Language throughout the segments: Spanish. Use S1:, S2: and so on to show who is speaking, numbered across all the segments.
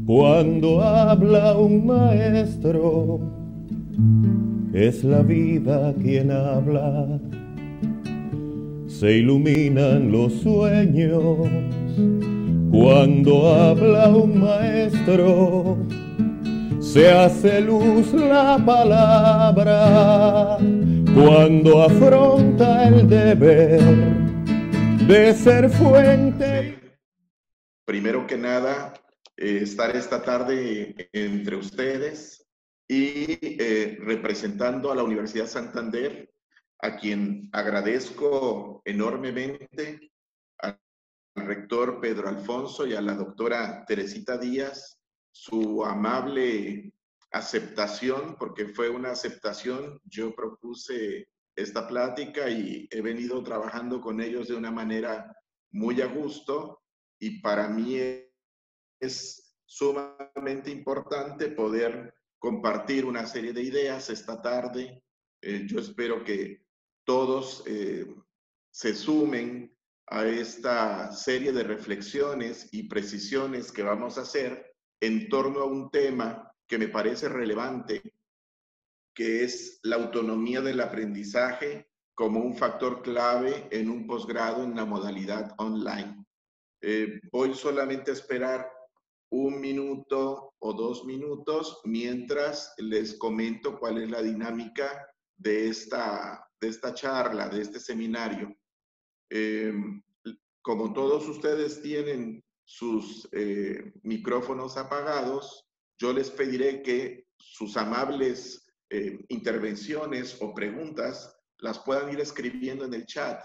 S1: Cuando habla un maestro, es la vida quien habla. Se iluminan los sueños. Cuando habla un maestro, se hace luz la palabra. Cuando afronta el deber de ser fuente.
S2: Primero que nada, estar esta tarde entre ustedes y representando a la Universidad Santander, a quien agradezco enormemente, al rector Pedro Alfonso y a la doctora Teresita Díaz, su amable aceptación, porque fue una aceptación. Yo propuse esta plática y he venido trabajando con ellos de una manera muy a gusto, y para mí es sumamente importante poder compartir una serie de ideas esta tarde. Yo espero que todos se sumen a esta serie de reflexiones y precisiones que vamos a hacer en torno a un tema que me parece relevante, que es la autonomía del aprendizaje como un factor clave en un posgrado en la modalidad online. Voy solamente a esperar 1 minuto o 2 minutos mientras les comento cuál es la dinámica de esta charla, de este seminario. Como todos ustedes tienen sus micrófonos apagados, yo les pediré que sus amables intervenciones o preguntas las puedan ir escribiendo en el chat,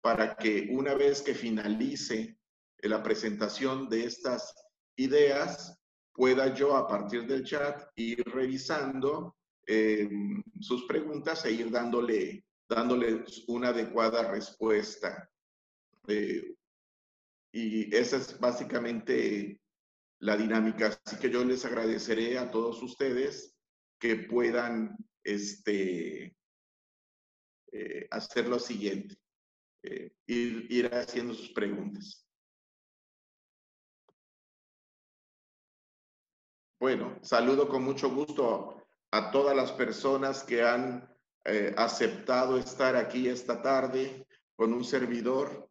S2: para que una vez que finalice la presentación de estas ideas, pueda yo a partir del chat ir revisando sus preguntas e ir dándole una adecuada respuesta. Y esa es básicamente la dinámica. Así que yo les agradeceré a todos ustedes que puedan hacer lo siguiente. Ir haciendo sus preguntas. Bueno, saludo con mucho gusto a todas las personas que han aceptado estar aquí esta tarde con un servidor.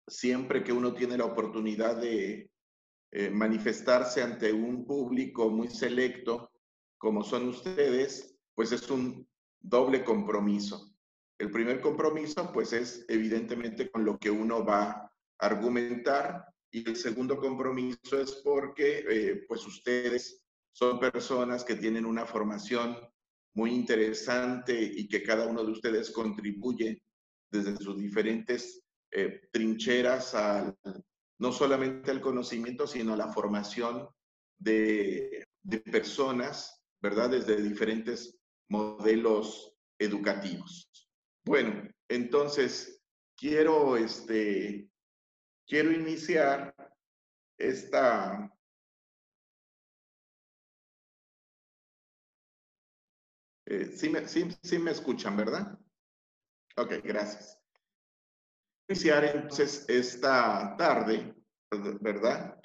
S2: Siempre que uno tiene la oportunidad de manifestarse ante un público muy selecto, como son ustedes, pues es un doble compromiso. El primer compromiso, pues, es evidentemente con lo que uno va a argumentar, y el segundo compromiso es porque, pues, ustedes son personas que tienen una formación muy interesante y que cada uno de ustedes contribuye desde sus diferentes trincheras no solamente al conocimiento, sino a la formación de personas, ¿verdad? Desde diferentes modelos educativos. Bueno, entonces quiero iniciar esta sí me escuchan, ¿verdad? Ok, gracias. Iniciar entonces esta tarde, ¿verdad?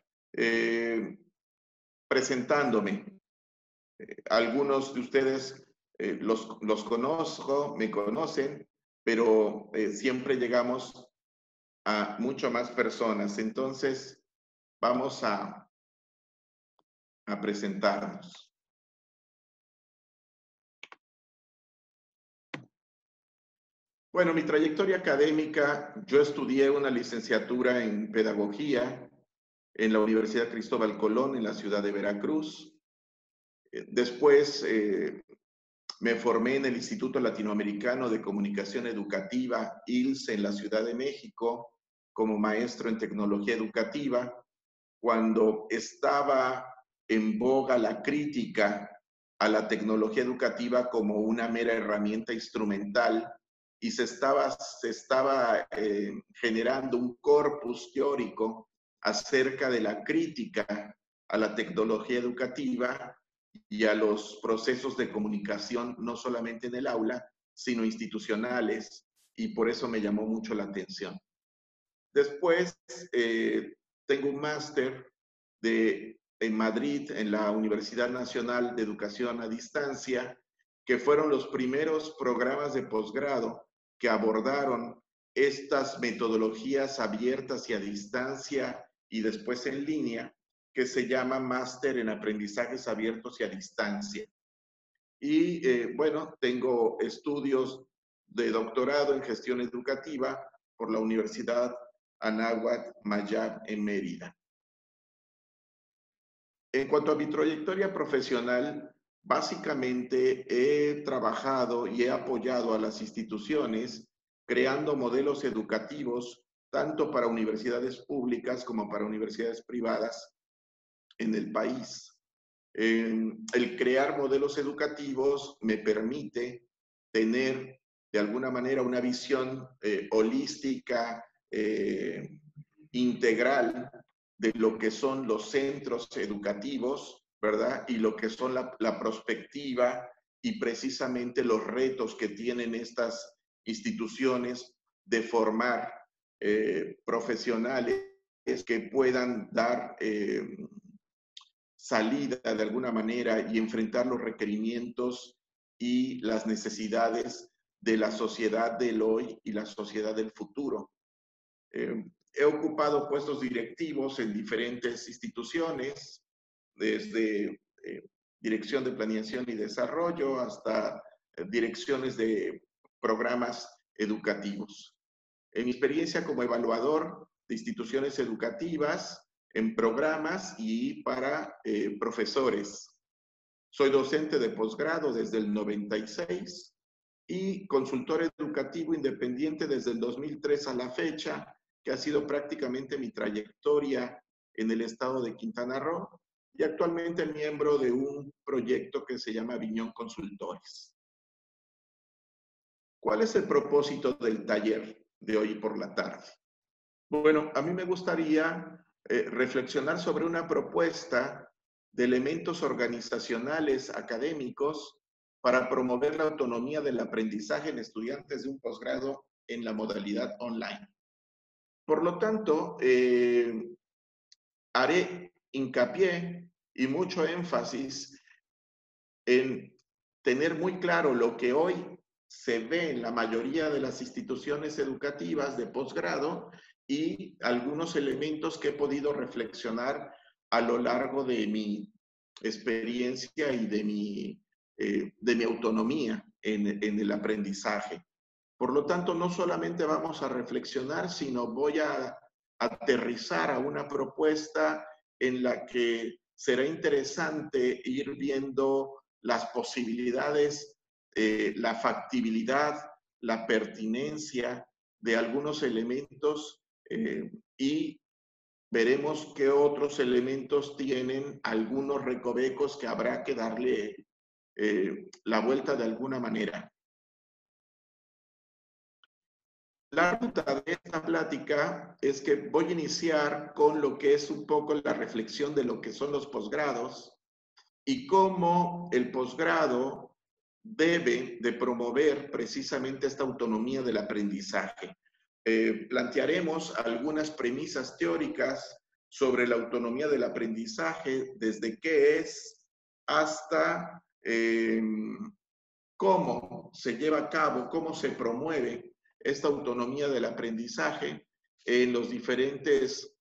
S2: Presentándome. Algunos de ustedes los conozco, me conocen, pero siempre llegamos a mucho más personas. Entonces, vamos a presentarnos. Bueno, mi trayectoria académica: yo estudié una licenciatura en Pedagogía en la Universidad Cristóbal Colón, en la ciudad de Veracruz. Después me formé en el Instituto Latinoamericano de Comunicación Educativa, ILSE, en la Ciudad de México, como maestro en tecnología educativa, cuando estaba en boga la crítica a la tecnología educativa como una mera herramienta instrumental, y se estaba generando un corpus teórico acerca de la crítica a la tecnología educativa y a los procesos de comunicación, no solamente en el aula, sino institucionales, y por eso me llamó mucho la atención. Después tengo un máster de en Madrid, en la Universidad Nacional de Educación a Distancia, que fueron los primeros programas de posgrado que abordaron estas metodologías abiertas y a distancia y después en línea, que se llama Máster en Aprendizajes Abiertos y a Distancia. Y bueno, tengo estudios de doctorado en gestión educativa por la Universidad Anáhuac Mayab en Mérida. En cuanto a mi trayectoria profesional, básicamente he trabajado y he apoyado a las instituciones creando modelos educativos tanto para universidades públicas como para universidades privadas en el país. El crear modelos educativos me permite tener de alguna manera una visión holística, integral de lo que son los centros educativos, ¿verdad? Y lo que son la prospectiva y precisamente los retos que tienen estas instituciones de formar profesionales que puedan dar salida de alguna manera y enfrentar los requerimientos y las necesidades de la sociedad del hoy y la sociedad del futuro. He ocupado puestos directivos en diferentes instituciones, desde dirección de planeación y desarrollo hasta direcciones de programas educativos. En mi experiencia como evaluador de instituciones educativas, en programas y para profesores. Soy docente de posgrado desde el 96 y consultor educativo independiente desde el 2003 a la fecha, que ha sido prácticamente mi trayectoria en el estado de Quintana Roo, y actualmente miembro de un proyecto que se llama Viñón Consultores. ¿Cuál es el propósito del taller de hoy por la tarde? Bueno, a mí me gustaría reflexionar sobre una propuesta de elementos organizacionales académicos para promover la autonomía del aprendizaje en estudiantes de un posgrado en la modalidad online. Por lo tanto, haré hincapié y mucho énfasis en tener muy claro lo que hoy se ve en la mayoría de las instituciones educativas de posgrado y algunos elementos que he podido reflexionar a lo largo de mi experiencia y de mi autonomía en el aprendizaje. Por lo tanto, no solamente vamos a reflexionar, sino voy a aterrizar a una propuesta en la que será interesante ir viendo las posibilidades, la factibilidad, la pertinencia de algunos elementos y veremos qué otros elementos tienen algunos recovecos que habrá que darle la vuelta de alguna manera. La ruta de esta plática es que voy a iniciar con lo que es un poco la reflexión de lo que son los posgrados y cómo el posgrado debe de promover precisamente esta autonomía del aprendizaje. Plantearemos algunas premisas teóricas sobre la autonomía del aprendizaje, desde qué es hasta cómo se lleva a cabo, cómo se promueve esta autonomía del aprendizaje en los diferentes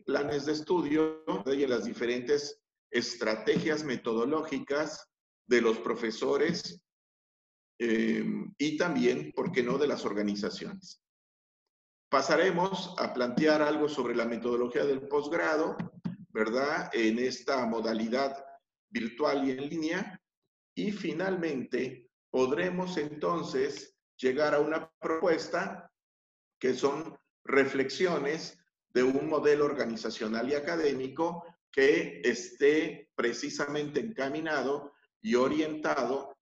S2: planes de estudio y en las diferentes estrategias metodológicas de los profesores y también, ¿por qué no?, de las organizaciones. Pasaremos a plantear algo sobre la metodología del posgrado, ¿verdad?, en esta modalidad virtual y en línea. Y finalmente, podremos entonces llegar a una propuesta que son reflexiones de un modelo organizacional y académico que esté precisamente encaminado y orientado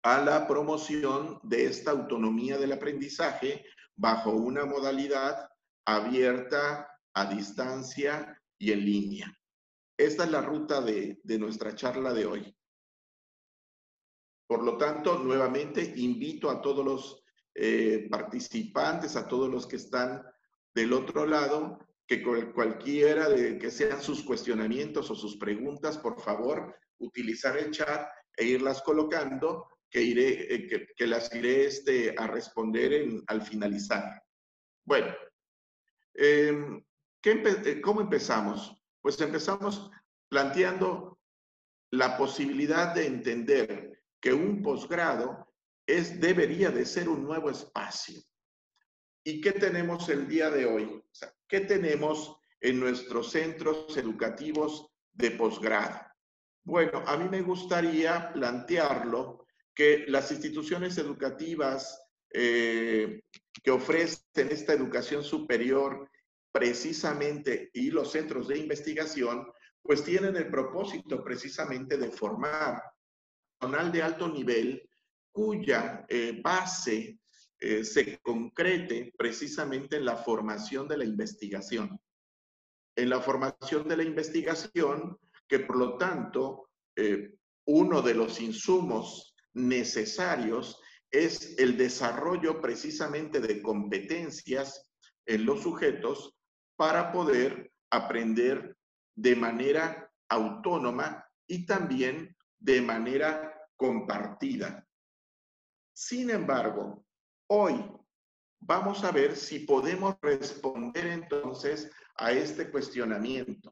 S2: a la promoción de esta autonomía del aprendizaje bajo una modalidad abierta, a distancia y en línea. Esta es la ruta de nuestra charla de hoy. Por lo tanto, nuevamente invito a todos los participantes, a todos los que están del otro lado, que cualquiera de que sean sus cuestionamientos o sus preguntas, por favor, utilizar el chat e irlas colocando, que las iré a responder al finalizar. Bueno, ¿cómo empezamos? Pues empezamos planteando la posibilidad de entender que un posgrado debería de ser un nuevo espacio. ¿Y qué tenemos el día de hoy? O sea, ¿qué tenemos en nuestros centros educativos de posgrado? Bueno, a mí me gustaría plantearlo que las instituciones educativas que ofrecen esta educación superior precisamente y los centros de investigación, pues tienen el propósito precisamente de formar personal de alto nivel cuya base se concrete precisamente en la formación de la investigación. En la formación de la investigación, que por lo tanto, uno de los insumos necesarios es el desarrollo precisamente de competencias en los sujetos para poder aprender de manera autónoma y también de manera compartida. Sin embargo, hoy vamos a ver si podemos responder entonces a este cuestionamiento.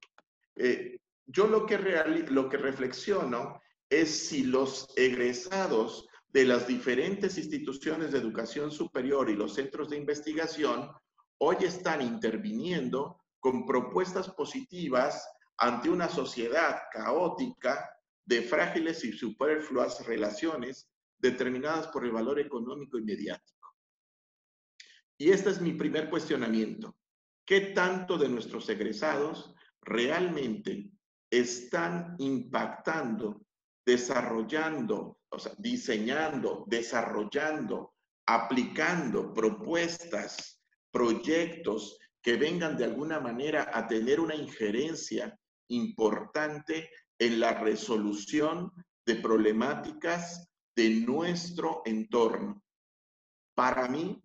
S2: Yo lo que reflexiono es si los egresados de las diferentes instituciones de educación superior y los centros de investigación hoy están interviniendo con propuestas positivas ante una sociedad caótica de frágiles y superfluas relaciones determinadas por el valor económico y mediático. Y este es mi primer cuestionamiento. ¿Qué tanto de nuestros egresados realmente están impactando, desarrollando, o sea, diseñando, desarrollando, aplicando propuestas, proyectos que vengan de alguna manera a tener una injerencia importante en la resolución de problemáticas de nuestro entorno? Para mí,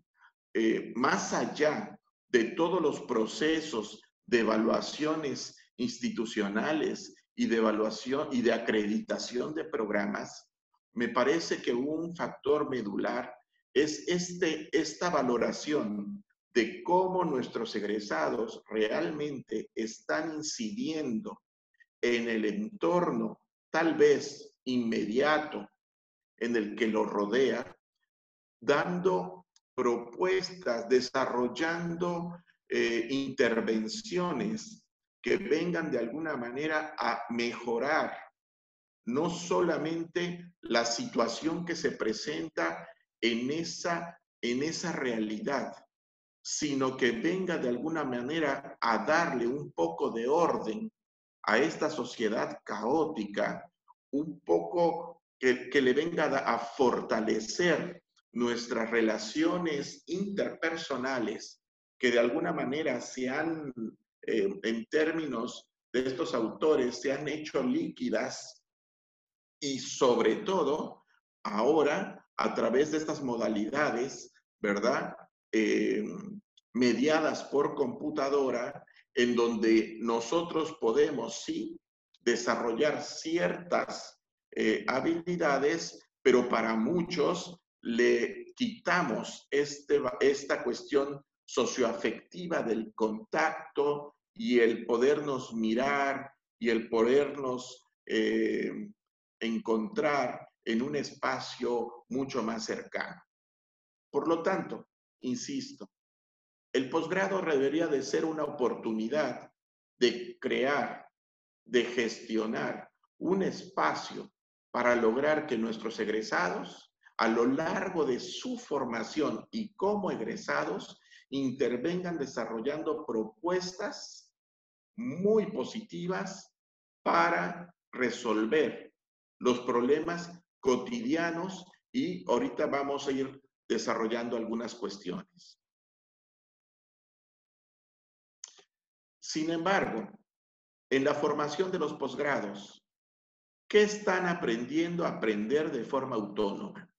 S2: más allá de todos los procesos de evaluaciones institucionales y de evaluación y de acreditación de programas, me parece que un factor medular es esta valoración de cómo nuestros egresados realmente están incidiendo en el entorno, tal vez inmediato, en el que los rodea, dando propuestas, desarrollando intervenciones que vengan de alguna manera a mejorar no solamente la situación que se presenta en esa realidad, sino que venga de alguna manera a darle un poco de orden a esta sociedad caótica, un poco que le venga a fortalecer nuestras relaciones interpersonales, que de alguna manera se han, en términos de estos autores, se han hecho líquidas y sobre todo ahora a través de estas modalidades, ¿verdad? Mediadas por computadora, en donde nosotros podemos, sí, desarrollar ciertas habilidades, pero para muchos le quitamos esta cuestión socioafectiva del contacto y el podernos mirar y el podernos encontrar en un espacio mucho más cercano. Por lo tanto, insisto, el posgrado debería de ser una oportunidad de crear, de gestionar un espacio para lograr que nuestros egresados, a lo largo de su formación y como egresados, intervengan desarrollando propuestas muy positivas para resolver los problemas cotidianos y ahorita vamos a ir desarrollando algunas cuestiones. Sin embargo, en la formación de los posgrados, ¿qué están aprendiendo a aprender de forma autónoma?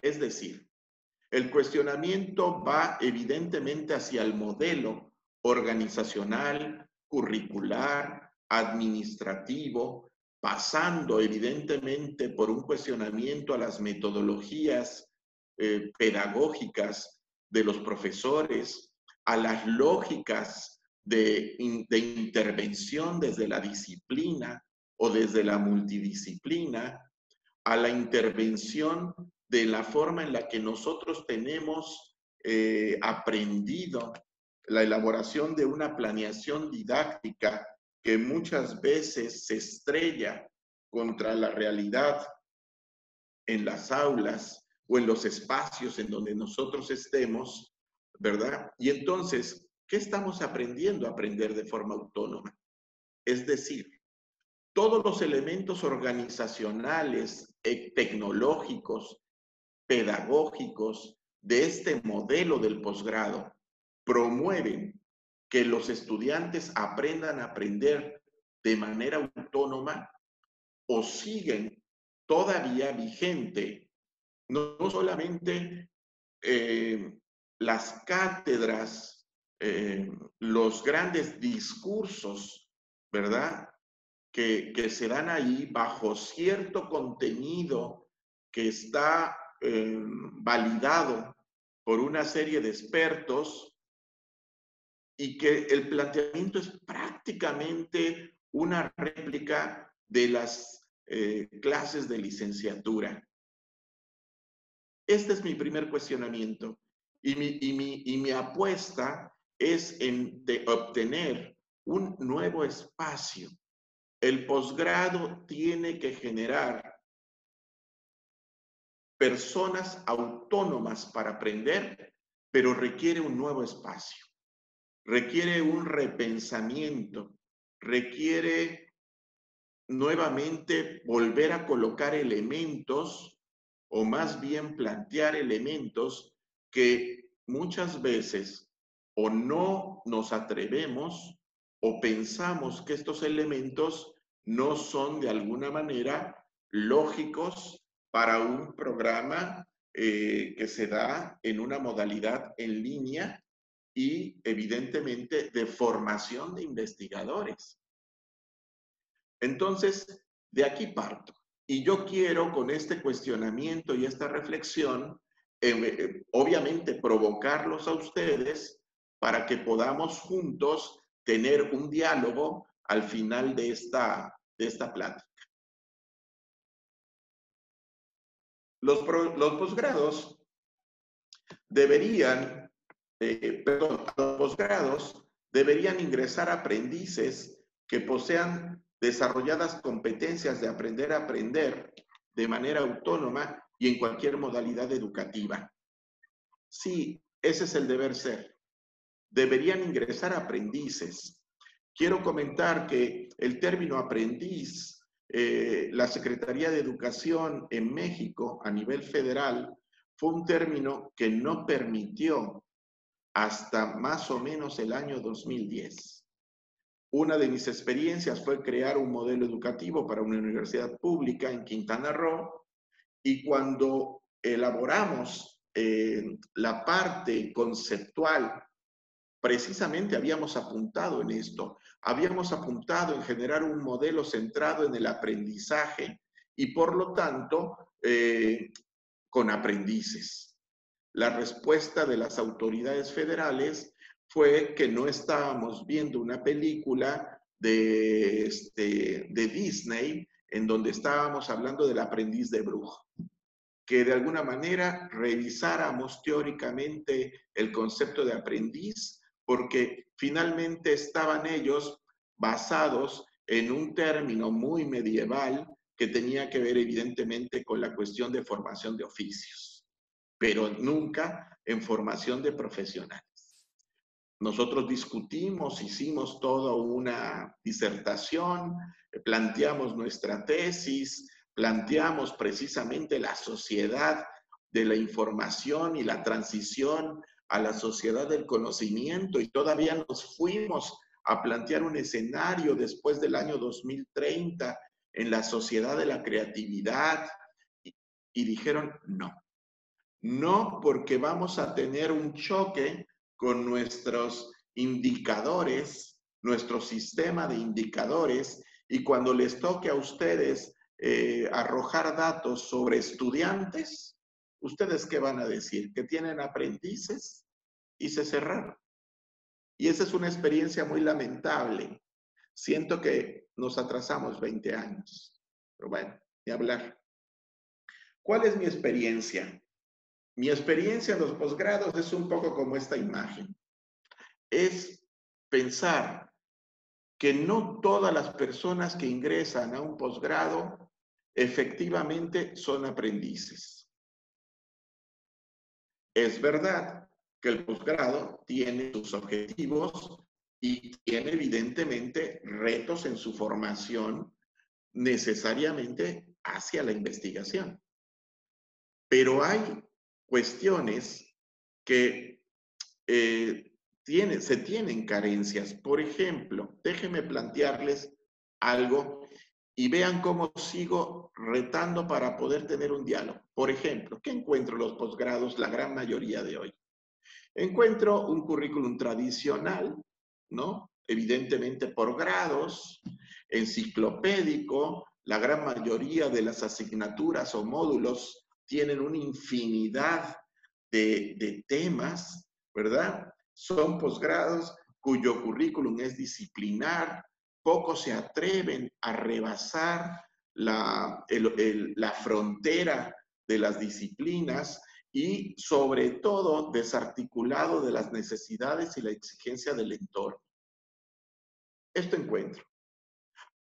S2: Es decir, el cuestionamiento va evidentemente hacia el modelo organizacional, curricular, administrativo, pasando evidentemente por un cuestionamiento a las metodologías pedagógicas de los profesores, a las lógicas de intervención desde la disciplina o desde la multidisciplina, a la intervención de la forma en la que nosotros tenemos aprendido la elaboración de una planeación didáctica que muchas veces se estrella contra la realidad en las aulas o en los espacios en donde nosotros estemos, ¿verdad? Y entonces, ¿qué estamos aprendiendo a aprender de forma autónoma? Es decir, todos los elementos organizacionales, tecnológicos, pedagógicos de este modelo del posgrado promueven que los estudiantes aprendan a aprender de manera autónoma o siguen todavía vigente no solamente las cátedras, los grandes discursos, ¿verdad? Que se dan ahí bajo cierto contenido que está validado por una serie de expertos y que el planteamiento es prácticamente una réplica de las clases de licenciatura. Este es mi primer cuestionamiento y mi apuesta es de obtener un nuevo espacio. El posgrado tiene que generar personas autónomas para aprender, pero requiere un nuevo espacio, requiere un repensamiento, requiere nuevamente volver a colocar elementos o más bien plantear elementos que muchas veces o no nos atrevemos o pensamos que estos elementos no son de alguna manera lógicos para un programa que se da en una modalidad en línea y evidentemente de formación de investigadores. Entonces, de aquí parto. Y yo quiero con este cuestionamiento y esta reflexión, obviamente provocarlos a ustedes para que podamos juntos tener un diálogo al final de esta plática. Los posgrados deberían, los posgrados deberían ingresar aprendices que posean desarrolladas competencias de aprender a aprender de manera autónoma y en cualquier modalidad educativa. Sí, ese es el deber ser. Deberían ingresar aprendices. Quiero comentar que el término aprendiz, la Secretaría de Educación en México a nivel federal, fue un término que no permitió hasta más o menos el año 2010. Una de mis experiencias fue crear un modelo educativo para una universidad pública en Quintana Roo y cuando elaboramos la parte conceptual, precisamente habíamos apuntado en esto, habíamos apuntado en generar un modelo centrado en el aprendizaje y por lo tanto con aprendices. La respuesta de las autoridades federales fue que no estábamos viendo una película de Disney en donde estábamos hablando del aprendiz de brujo, que de alguna manera revisáramos teóricamente el concepto de aprendiz, porque finalmente estaban ellos basados en un término muy medieval que tenía que ver evidentemente con la cuestión de formación de oficios, pero nunca en formación de profesionales. Nosotros discutimos, hicimos toda una disertación, planteamos nuestra tesis, planteamos precisamente la sociedad de la información y la transición a la sociedad del conocimiento y todavía nos fuimos a plantear un escenario después del año 2030 en la sociedad de la creatividad y dijeron no. No porque vamos a tener un choque con nuestros indicadores, nuestro sistema de indicadores, y cuando les toque a ustedes arrojar datos sobre estudiantes, ¿ustedes qué van a decir? Que tienen aprendices y se cerraron. Y esa es una experiencia muy lamentable. Siento que nos atrasamos 20 años, pero bueno, ni hablar. ¿Cuál es mi experiencia? Mi experiencia en los posgrados es un poco como esta imagen. Es pensar que no todas las personas que ingresan a un posgrado efectivamente son aprendices. Es verdad que el posgrado tiene sus objetivos y tiene evidentemente retos en su formación necesariamente hacia la investigación. Pero hay cuestiones que se tienen carencias. Por ejemplo, déjenme plantearles algo y vean cómo sigo retando para poder tener un diálogo. Por ejemplo, ¿qué encuentro en los posgrados la gran mayoría de hoy? Encuentro un currículum tradicional, ¿no? Evidentemente por grados, enciclopédico, la gran mayoría de las asignaturas o módulos tienen una infinidad de temas, ¿verdad? Son posgrados cuyo currículum es disciplinar, pocos se atreven a rebasar la frontera de las disciplinas y sobre todo desarticulado de las necesidades y la exigencia del entorno. Esto encuentro.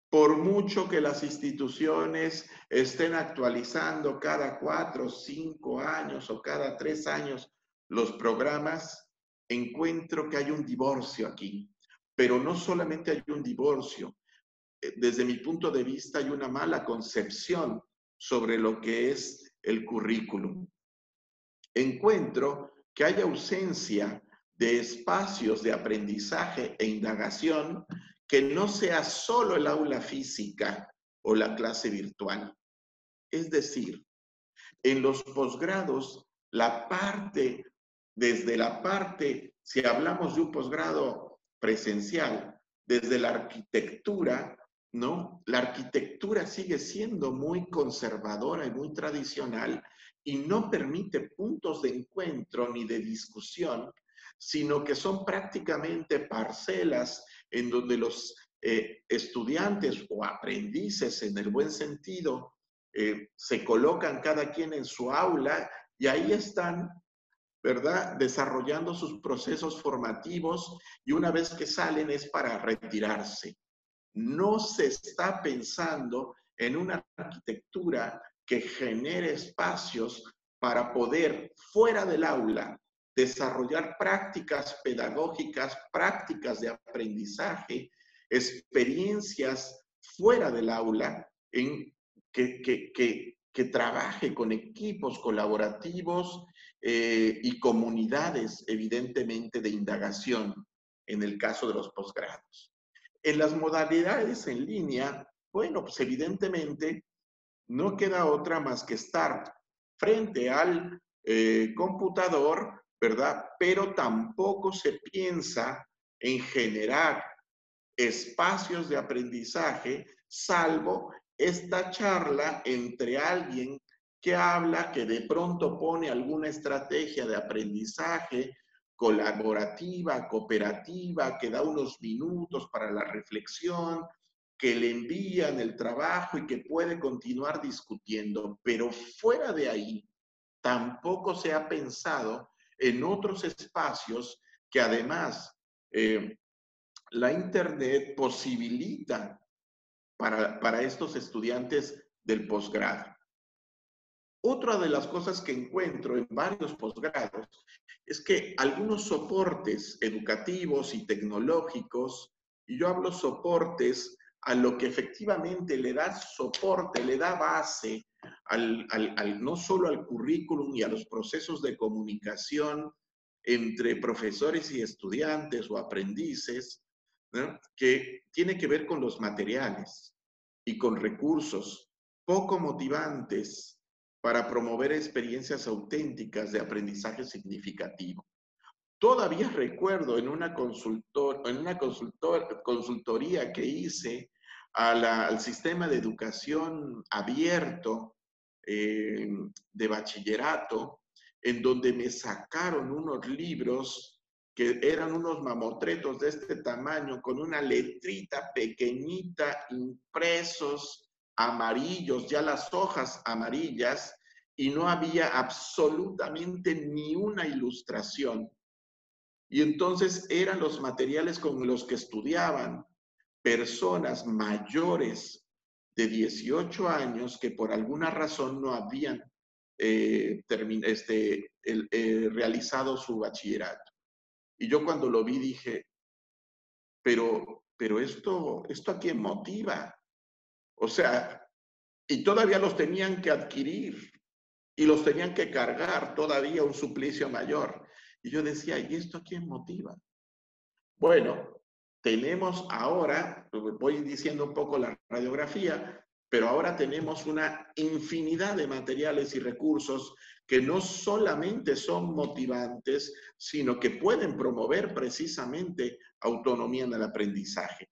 S2: Por mucho que las instituciones estén actualizando cada 4 o 5 años o cada 3 años los programas, encuentro que hay un divorcio aquí. Pero no solamente hay un divorcio. Desde mi punto de vista hay una mala concepción sobre lo que es el currículum. Encuentro que hay ausencia de espacios de aprendizaje e indagación que no sea solo el aula física o la clase virtual. Es decir, en los posgrados, desde la parte, si hablamos de un posgrado presencial, desde la arquitectura, ¿no? La arquitectura sigue siendo muy conservadora y muy tradicional y no permite puntos de encuentro ni de discusión, sino que son prácticamente parcelas en donde los estudiantes o aprendices, en el buen sentido, se colocan cada quien en su aula y ahí están, ¿verdad? Desarrollando sus procesos formativos y una vez que salen es para retirarse. No se está pensando en una arquitectura que genere espacios para poder, fuera del aula, desarrollar prácticas pedagógicas, prácticas de aprendizaje, experiencias fuera del aula que trabaje con equipos colaborativos y comunidades, evidentemente, de indagación en el caso de los posgrados. En las modalidades en línea, bueno, pues evidentemente no queda otra más que estar frente al computador, ¿verdad? Pero tampoco se piensa en generar espacios de aprendizaje, salvo esta charla entre alguien que habla, que de pronto pone alguna estrategia de aprendizaje colaborativa, cooperativa, que da unos minutos para la reflexión, que le envían el trabajo y que puede continuar discutiendo. Pero fuera de ahí, tampoco se ha pensado en otros espacios que además la Internet posibilita para estos estudiantes del posgrado. Otra de las cosas que encuentro en varios posgrados es que algunos soportes educativos y tecnológicos, y yo hablo soportes a lo que efectivamente le da soporte, le da base no solo al currículum y a los procesos de comunicación entre profesores y estudiantes o aprendices, ¿no? Que tiene que ver con los materiales y con recursos poco motivantes para promover experiencias auténticas de aprendizaje significativo. Todavía recuerdo en una consultoría que hice al sistema de educación abierto de bachillerato, en donde me sacaron unos libros que eran unos mamotretos de este tamaño, con una letrita pequeñita, impresos amarillos, ya las hojas amarillas, y no había absolutamente ni una ilustración. Y entonces eran los materiales con los que estudiaban personas mayores de 18 años que por alguna razón no habían realizado su bachillerato. Y yo cuando lo vi dije, pero esto a quién motiva. O sea, y todavía los tenían que adquirir y los tenían que cargar todavía un suplicio mayor. Y yo decía, ¿y esto a quién motiva? Bueno, tenemos ahora, voy diciendo un poco la radiografía, pero ahora tenemos una infinidad de materiales y recursos que no solamente son motivantes, sino que pueden promover precisamente autonomía en el aprendizaje.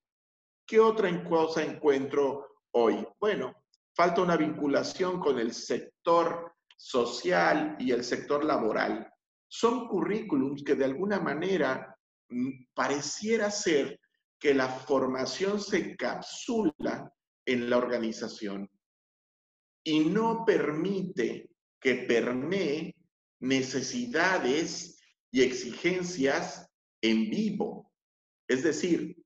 S2: ¿Qué otra cosa encuentro hoy? Bueno, falta una vinculación con el sector social y el sector laboral. Son currículums que de alguna manera pareciera ser que la formación se encapsula en la organización y no permite que permee necesidades y exigencias en vivo. Es decir,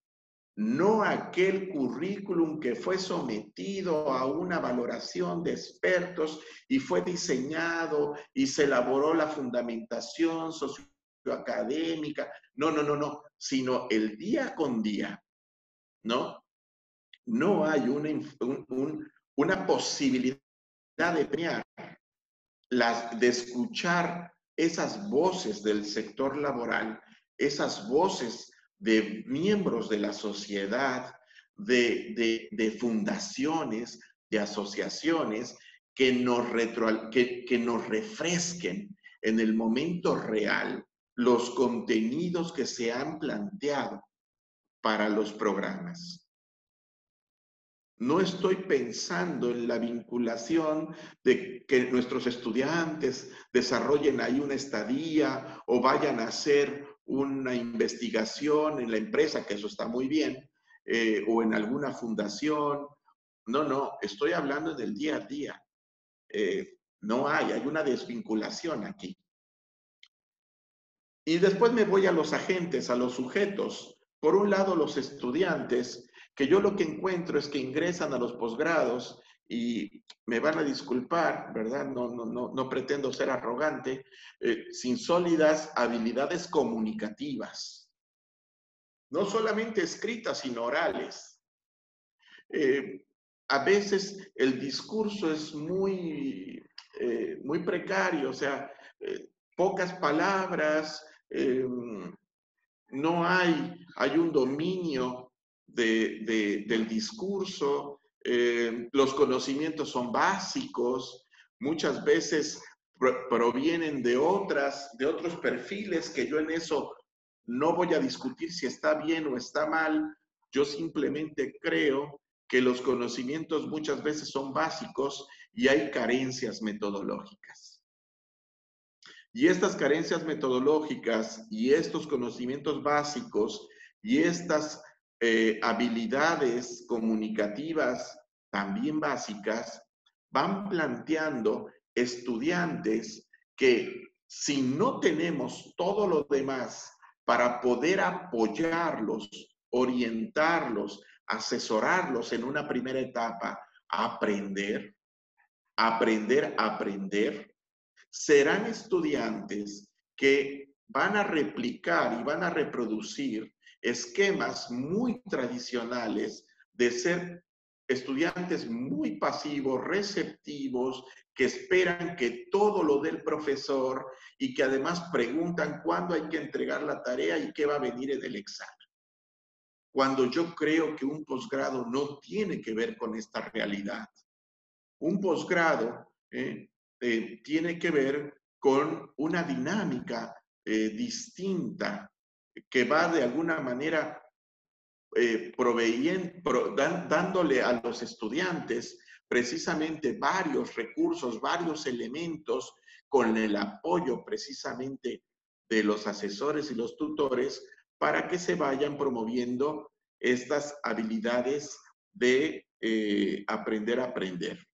S2: no aquel currículum que fue sometido a una valoración de expertos y fue diseñado y se elaboró la fundamentación socioacadémica, no, sino el día con día, ¿no? No hay una posibilidad de premiar, de escuchar esas voces del sector laboral, esas voces de miembros de la sociedad, de fundaciones, de asociaciones que nos refresquen en el momento real los contenidos que se han planteado para los programas. No estoy pensando en la vinculación de que nuestros estudiantes desarrollen ahí una estadía o vayan a hacer una investigación en la empresa, que eso está muy bien, o en alguna fundación. No, estoy hablando del día a día. No hay una desvinculación aquí. Y después me voy a los agentes, a los sujetos. Por un lado, los estudiantes, que yo lo que encuentro es que ingresan a los posgrados y me van a disculpar, ¿verdad? No pretendo ser arrogante, sin sólidas habilidades comunicativas. No solamente escritas, sino orales. A veces el discurso es muy precario, o sea, pocas palabras, no hay un dominio del discurso, los conocimientos son básicos, muchas veces provienen de otros perfiles que yo en eso no voy a discutir si está bien o está mal, yo simplemente creo que los conocimientos muchas veces son básicos y hay carencias metodológicas. Y estas carencias metodológicas y estos conocimientos básicos y estas habilidades comunicativas también básicas van planteando estudiantes que si no tenemos todo lo demás para poder apoyarlos, orientarlos, asesorarlos en una primera etapa, aprender, serán estudiantes que van a replicar y van a reproducir esquemas muy tradicionales de ser estudiantes muy pasivos, receptivos, que esperan que todo lo dé el profesor y que además preguntan cuándo hay que entregar la tarea y qué va a venir en el examen. Cuando yo creo que un posgrado no tiene que ver con esta realidad. Un posgrado tiene que ver con una dinámica distinta, que va de alguna manera dándole a los estudiantes precisamente varios recursos, varios elementos con el apoyo precisamente de los asesores y los tutores para que se vayan promoviendo estas habilidades de aprender a aprender.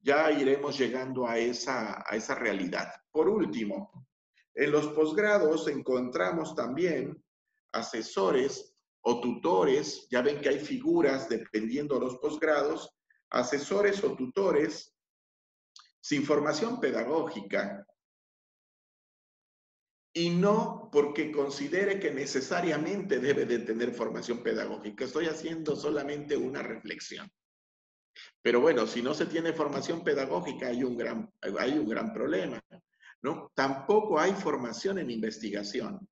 S2: Ya iremos llegando a esa realidad. Por último, en los posgrados encontramos también asesores o tutores, ya ven que hay figuras dependiendo de los posgrados, asesores o tutores sin formación pedagógica, y no porque considere que necesariamente debe de tener formación pedagógica. Estoy haciendo solamente una reflexión. Pero bueno, si no se tiene formación pedagógica hay un gran problema, ¿no? Tampoco hay formación en investigación.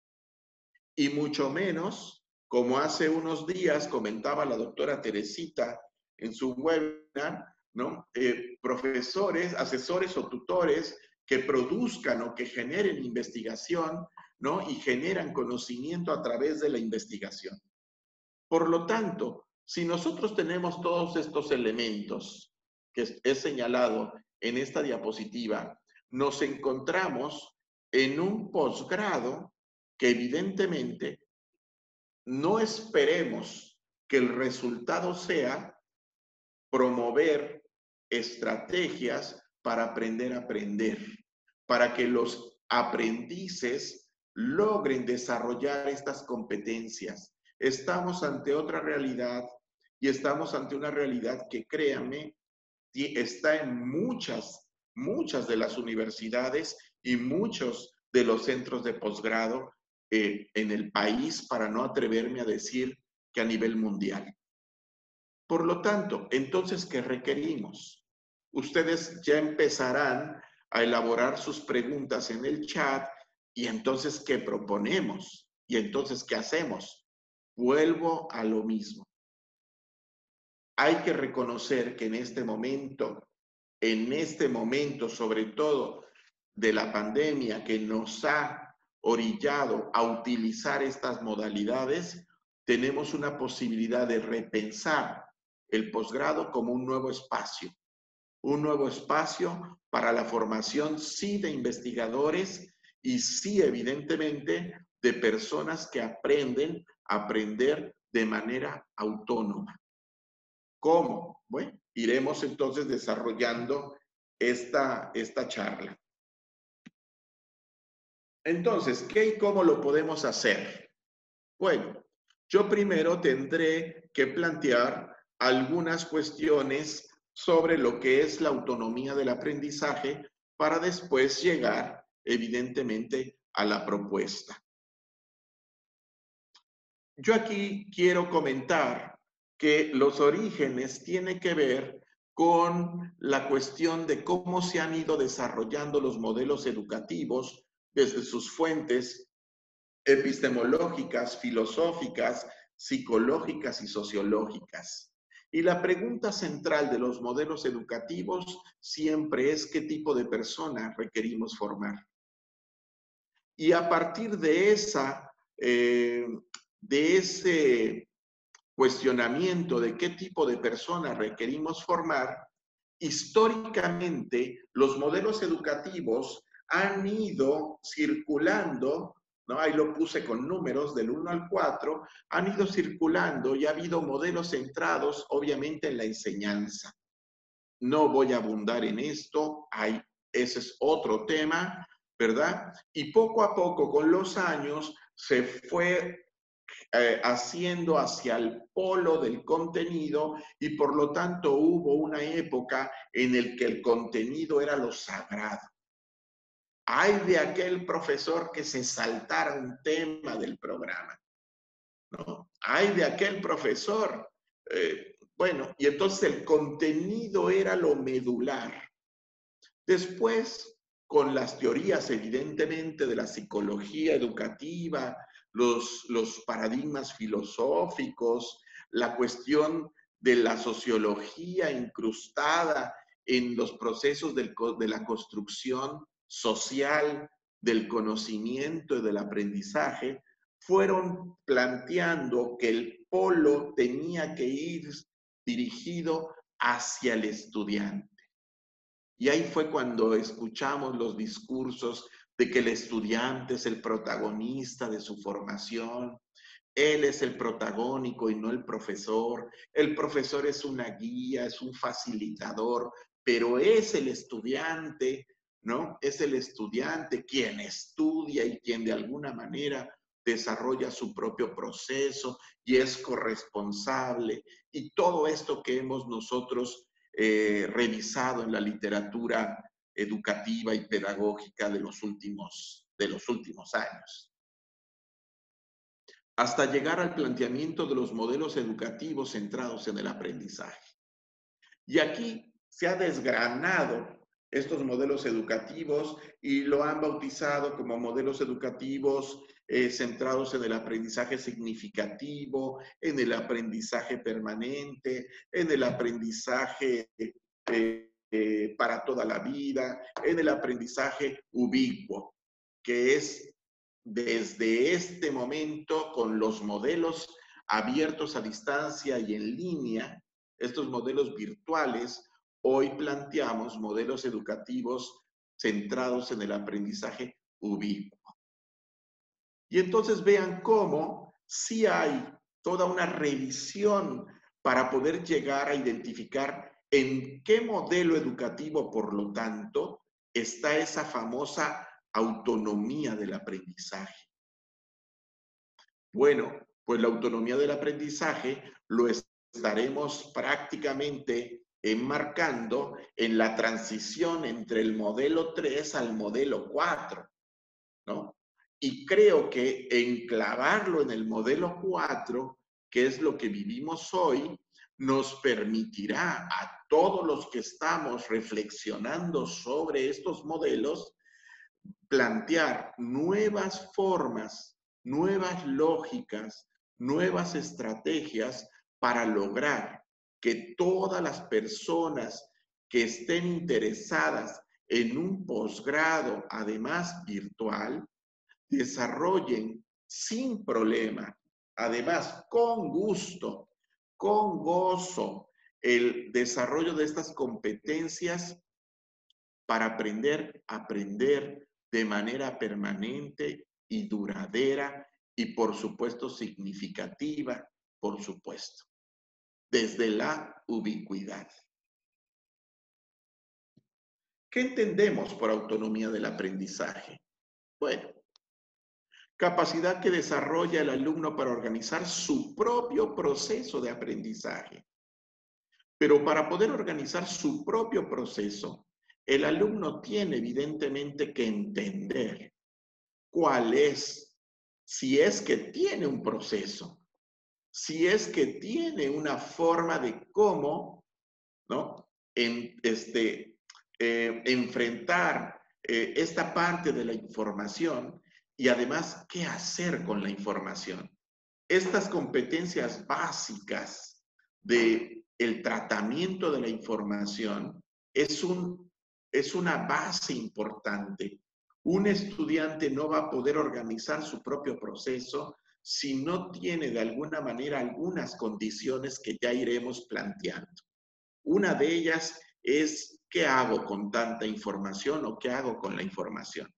S2: Y mucho menos, como hace unos días comentaba la doctora Teresita en su webinar, ¿no? Profesores, asesores o tutores que produzcan o que generen investigación, ¿no? Y generan conocimiento a través de la investigación. Por lo tanto, si nosotros tenemos todos estos elementos que he señalado en esta diapositiva, nos encontramos en un posgrado que evidentemente no esperemos que el resultado sea promover estrategias para aprender a aprender, para que los aprendices logren desarrollar estas competencias. Estamos ante otra realidad y estamos ante una realidad que, créanme, está en muchas de las universidades y muchos de los centros de posgrado en el país, para no atreverme a decir que a nivel mundial. Por lo tanto, entonces, ¿qué requerimos? Ustedes ya empezarán a elaborar sus preguntas en el chat y entonces, ¿qué proponemos? Y entonces, ¿qué hacemos? Vuelvo a lo mismo. Hay que reconocer que en este momento sobre todo de la pandemia que nos ha orillado a utilizar estas modalidades, tenemos una posibilidad de repensar el posgrado como un nuevo espacio para la formación, sí, de investigadores y sí, evidentemente, de personas que aprenden a aprender de manera autónoma. ¿Cómo? Bueno, iremos entonces desarrollando esta charla. Entonces, ¿qué y cómo lo podemos hacer? Bueno, yo primero tendré que plantear algunas cuestiones sobre lo que es la autonomía del aprendizaje para después llegar, evidentemente, a la propuesta. Yo aquí quiero comentar que los orígenes tienen que ver con la cuestión de cómo se han ido desarrollando los modelos educativos desde sus fuentes epistemológicas, filosóficas, psicológicas y sociológicas. Y la pregunta central de los modelos educativos siempre es ¿qué tipo de persona requerimos formar? Y a partir de ese cuestionamiento de qué tipo de persona requerimos formar, históricamente los modelos educativos han ido circulando, ¿no? Ahí lo puse con números del 1 al 4, han ido circulando y ha habido modelos centrados obviamente en la enseñanza. No voy a abundar en esto, ese es otro tema, ¿verdad? Y poco a poco, con los años, se fue haciendo hacia el polo del contenido y por lo tanto hubo una época en la que el contenido era lo sagrado. Hay de aquel profesor que se saltara un tema del programa, ¿no? Hay de aquel profesor, bueno, y entonces el contenido era lo medular. Después, con las teorías evidentemente de la psicología educativa, los paradigmas filosóficos, la cuestión de la sociología incrustada en los procesos de la construcción social del conocimiento y del aprendizaje fueron planteando que el polo tenía que ir dirigido hacia el estudiante. Y ahí fue cuando escuchamos los discursos de que el estudiante es el protagonista de su formación. Él es el protagónico y no el profesor. El profesor es una guía, es un facilitador, pero es el estudiante, ¿no? Es el estudiante quien estudia y quien de alguna manera desarrolla su propio proceso y es corresponsable. Y todo esto que hemos nosotros revisado en la literatura educativa y pedagógica de los últimos años. Hasta llegar al planteamiento de los modelos educativos centrados en el aprendizaje. Y aquí se ha desgranado estos modelos educativos y lo han bautizado como modelos educativos centrados en el aprendizaje significativo, en el aprendizaje permanente, en el aprendizaje para toda la vida, en el aprendizaje ubicuo, que es desde este momento con los modelos abiertos a distancia y en línea, estos modelos virtuales, hoy planteamos modelos educativos centrados en el aprendizaje ubicuo. Y entonces vean cómo sí hay toda una revisión para poder llegar a identificar en qué modelo educativo, por lo tanto, está esa famosa autonomía del aprendizaje. Bueno, pues la autonomía del aprendizaje lo estaremos prácticamente enmarcando en la transición entre el modelo 3 al modelo 4, ¿no? Y creo que enclavarlo en el modelo 4, que es lo que vivimos hoy, nos permitirá a todos los que estamos reflexionando sobre estos modelos plantear nuevas formas, nuevas lógicas, nuevas estrategias para lograr que todas las personas que estén interesadas en un posgrado, además virtual, desarrollen sin problema, además con gusto, con gozo, el desarrollo de estas competencias para aprender de manera permanente y duradera y por supuesto significativa, por supuesto, desde la ubicuidad. ¿Qué entendemos por autonomía del aprendizaje? Bueno, capacidad que desarrolla el alumno para organizar su propio proceso de aprendizaje. Pero para poder organizar su propio proceso, el alumno tiene evidentemente que entender cuál es, si es que tiene un proceso, si es que tiene una forma de cómo, ¿no? Enfrentar esta parte de la información y además qué hacer con la información. Estas competencias básicas de el tratamiento de la información es una base importante. Un estudiante no va a poder organizar su propio proceso si no tiene de alguna manera algunas condiciones que ya iremos planteando. Una de ellas es ¿qué hago con tanta información o qué hago con la información?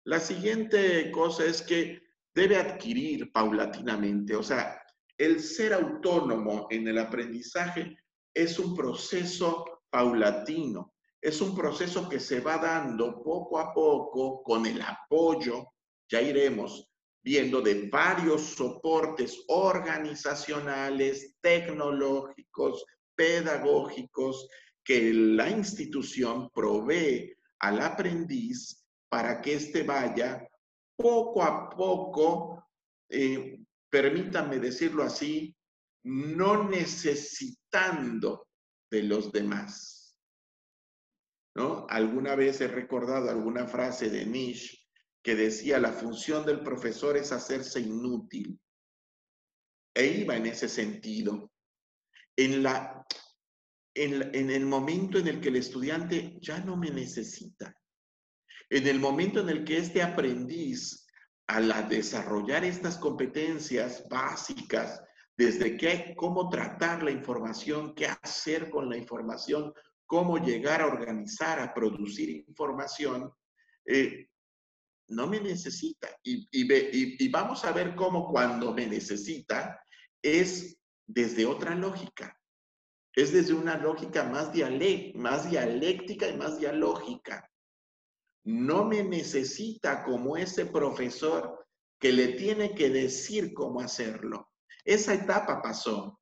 S2: La siguiente cosa es que debe adquirir paulatinamente, o sea, el ser autónomo en el aprendizaje es un proceso paulatino, es un proceso que se va dando poco a poco con el apoyo, ya iremos viendo, de varios soportes organizacionales, tecnológicos, pedagógicos, que la institución provee al aprendiz para que éste vaya poco a poco, permítanme decirlo así, no necesitando de los demás, ¿no? Alguna vez he recordado alguna frase de Nietzsche que decía: la función del profesor es hacerse inútil. E iba en ese sentido. En el momento en el que el estudiante ya no me necesita, En el momento en el que este aprendiz, al desarrollar estas competencias básicas, desde cómo tratar la información, qué hacer con la información, cómo llegar a organizar, a producir información, no me necesita. Y vamos a ver cómo cuando me necesita es desde otra lógica. Es desde una lógica más dialéctica y más dialógica. No me necesita como ese profesor que le tiene que decir cómo hacerlo. Esa etapa pasó.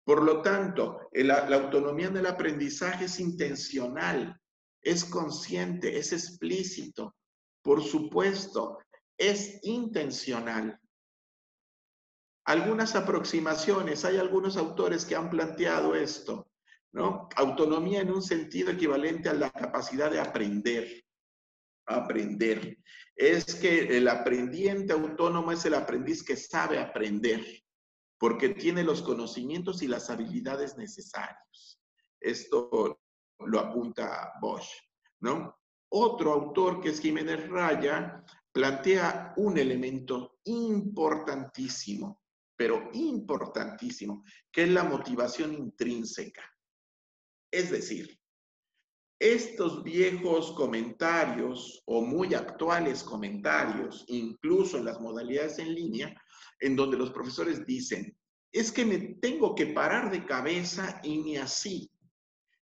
S2: Por lo tanto, la autonomía del aprendizaje es intencional, es consciente, es explícito. Por supuesto, es intencional. Algunas aproximaciones, hay algunos autores que han planteado esto, ¿no? Autonomía en un sentido equivalente a la capacidad de aprender. Aprender. Es que el aprendiente autónomo es el aprendiz que sabe aprender, porque tiene los conocimientos y las habilidades necesarios. Esto lo apunta Bosch, ¿no? Otro autor, que es Jiménez Raya, plantea un elemento importantísimo, pero importantísimo, que es la motivación intrínseca. Es decir, estos viejos comentarios o muy actuales comentarios, incluso en las modalidades en línea, en donde los profesores dicen, es que me tengo que parar de cabeza y ni así,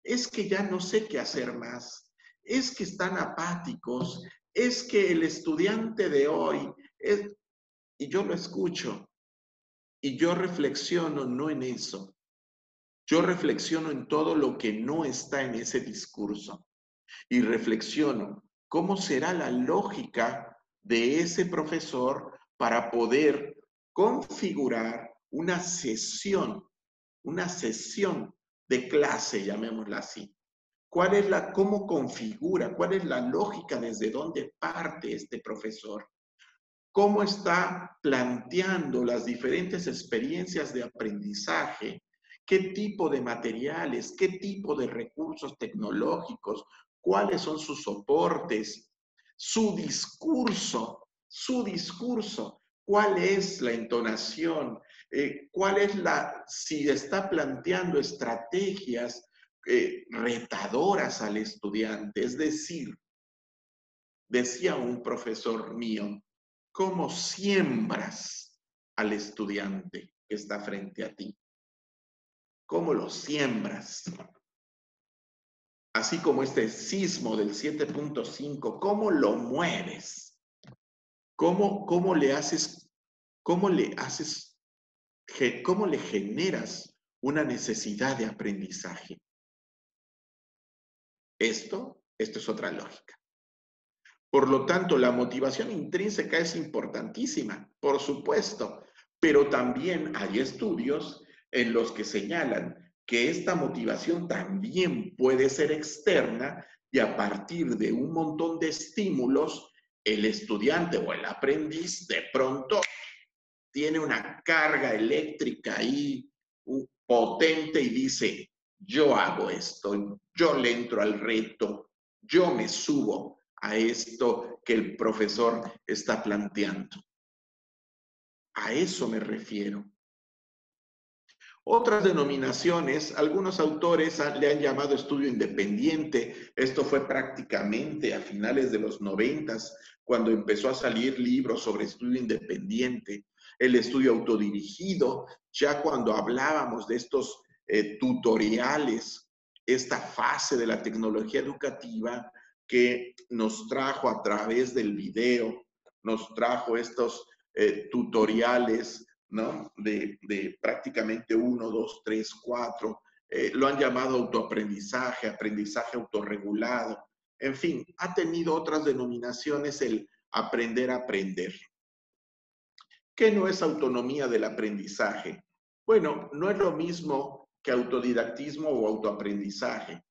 S2: es que ya no sé qué hacer más, es que están apáticos, es que el estudiante de hoy, y yo lo escucho, y yo reflexiono no en eso, yo reflexiono en todo lo que no está en ese discurso. Y reflexiono, ¿cómo será la lógica de ese profesor para poder configurar una sesión de clase, llamémosla así? ¿Cómo configura? ¿Cuál es la lógica desde dónde parte este profesor? ¿Cómo está planteando las diferentes experiencias de aprendizaje? ¿Qué tipo de materiales? ¿Qué tipo de recursos tecnológicos? ¿Cuáles son sus soportes? Su discurso, ¿cuál es la entonación? Si está planteando estrategias retadoras al estudiante? Es decir, decía un profesor mío, ¿cómo siembras al estudiante que está frente a ti? ¿Cómo lo siembras? Así como este sismo del 7.5, ¿cómo lo mueves? ¿Cómo le generas una necesidad de aprendizaje? Esto es otra lógica. Por lo tanto, la motivación intrínseca es importantísima, por supuesto, pero también hay estudios en los que señalan que esta motivación también puede ser externa y a partir de un montón de estímulos, el estudiante o el aprendiz de pronto tiene una carga eléctrica ahí potente y dice, yo hago esto, yo le entro al reto, yo me subo a esto que el profesor está planteando. A eso me refiero. Otras denominaciones, algunos autores le han llamado estudio independiente. Esto fue prácticamente a finales de los 90s, cuando empezó a salir libros sobre estudio independiente. El estudio autodirigido, ya cuando hablábamos de estos tutoriales, esta fase de la tecnología educativa que nos trajo a través del video, nos trajo estos tutoriales, ¿no? De prácticamente 1, 2, 3, 4. Lo han llamado autoaprendizaje, aprendizaje autorregulado. En fin, ha tenido otras denominaciones el aprender a aprender. ¿Qué no es autonomía del aprendizaje? Bueno, no es lo mismo que autodidactismo o autoaprendizaje.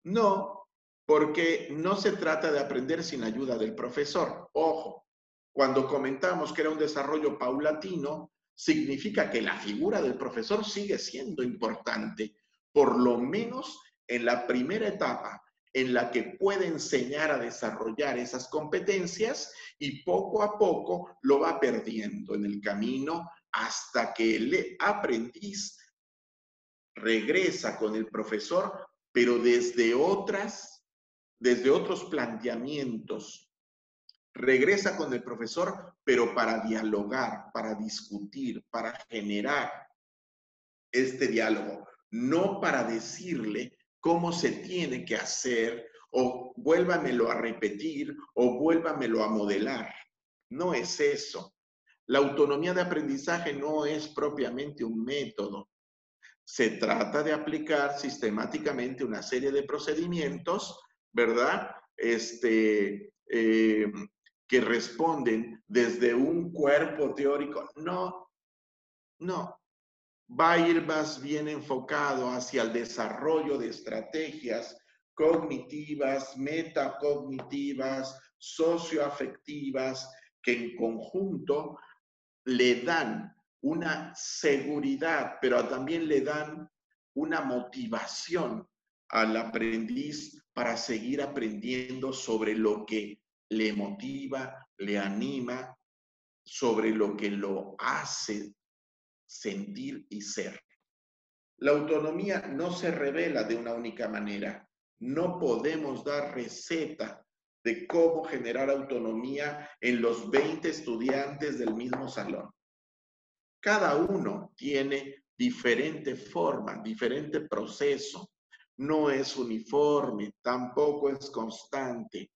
S2: No, porque no se trata de aprender sin ayuda del profesor. Ojo, cuando comentamos que era un desarrollo paulatino, significa que la figura del profesor sigue siendo importante, por lo menos en la primera etapa, en la que puede enseñar a desarrollar esas competencias y poco a poco lo va perdiendo en el camino hasta que el aprendiz regresa con el profesor, pero desde otros planteamientos. Regresa con el profesor, pero para dialogar, para discutir, para generar este diálogo, no para decirle cómo se tiene que hacer o vuélvamelo a repetir o vuélvamelo a modelar. No es eso. La autonomía de aprendizaje no es propiamente un método. Se trata de aplicar sistemáticamente una serie de procedimientos, ¿verdad? Que responden desde un cuerpo teórico. No, no. Va a ir más bien enfocado hacia el desarrollo de estrategias cognitivas, metacognitivas, socioafectivas, que en conjunto le dan una seguridad, pero también le dan una motivación al aprendiz para seguir aprendiendo sobre lo que le motiva, le anima, sobre lo que lo hace sentir y ser. La autonomía no se revela de una única manera. No podemos dar receta de cómo generar autonomía en los 20 estudiantes del mismo salón. Cada uno tiene diferente forma, diferente proceso. No es uniforme, tampoco es constante.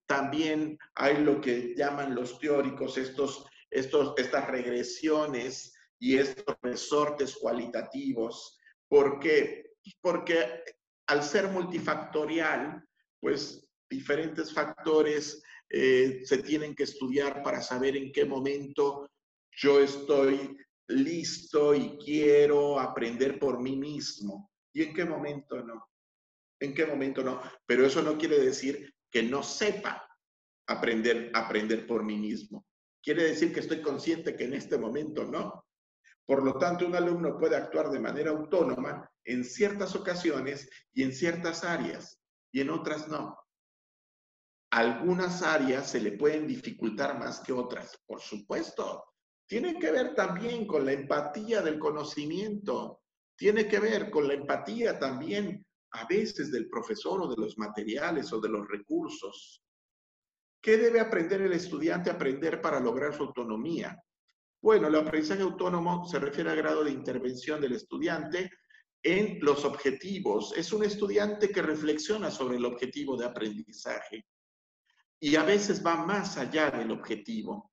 S2: También hay lo que llaman los teóricos estas regresiones y estos resortes cualitativos. ¿Por qué? Porque al ser multifactorial, pues diferentes factores se tienen que estudiar para saber en qué momento yo estoy listo y quiero aprender por mí mismo. ¿Y en qué momento no? ¿En qué momento no? Pero eso no quiere decir que no sepa aprender por mí mismo. Quiere decir que estoy consciente que en este momento no. Por lo tanto, un alumno puede actuar de manera autónoma en ciertas ocasiones y en ciertas áreas, y en otras no. Algunas áreas se le pueden dificultar más que otras, por supuesto. Tiene que ver también con la empatía del conocimiento. Tiene que ver con la empatía también a veces del profesor o de los materiales o de los recursos. ¿Qué debe aprender el estudiante a aprender para lograr su autonomía? Bueno, el aprendizaje autónomo se refiere al grado de intervención del estudiante en los objetivos. Es un estudiante que reflexiona sobre el objetivo de aprendizaje y a veces va más allá del objetivo,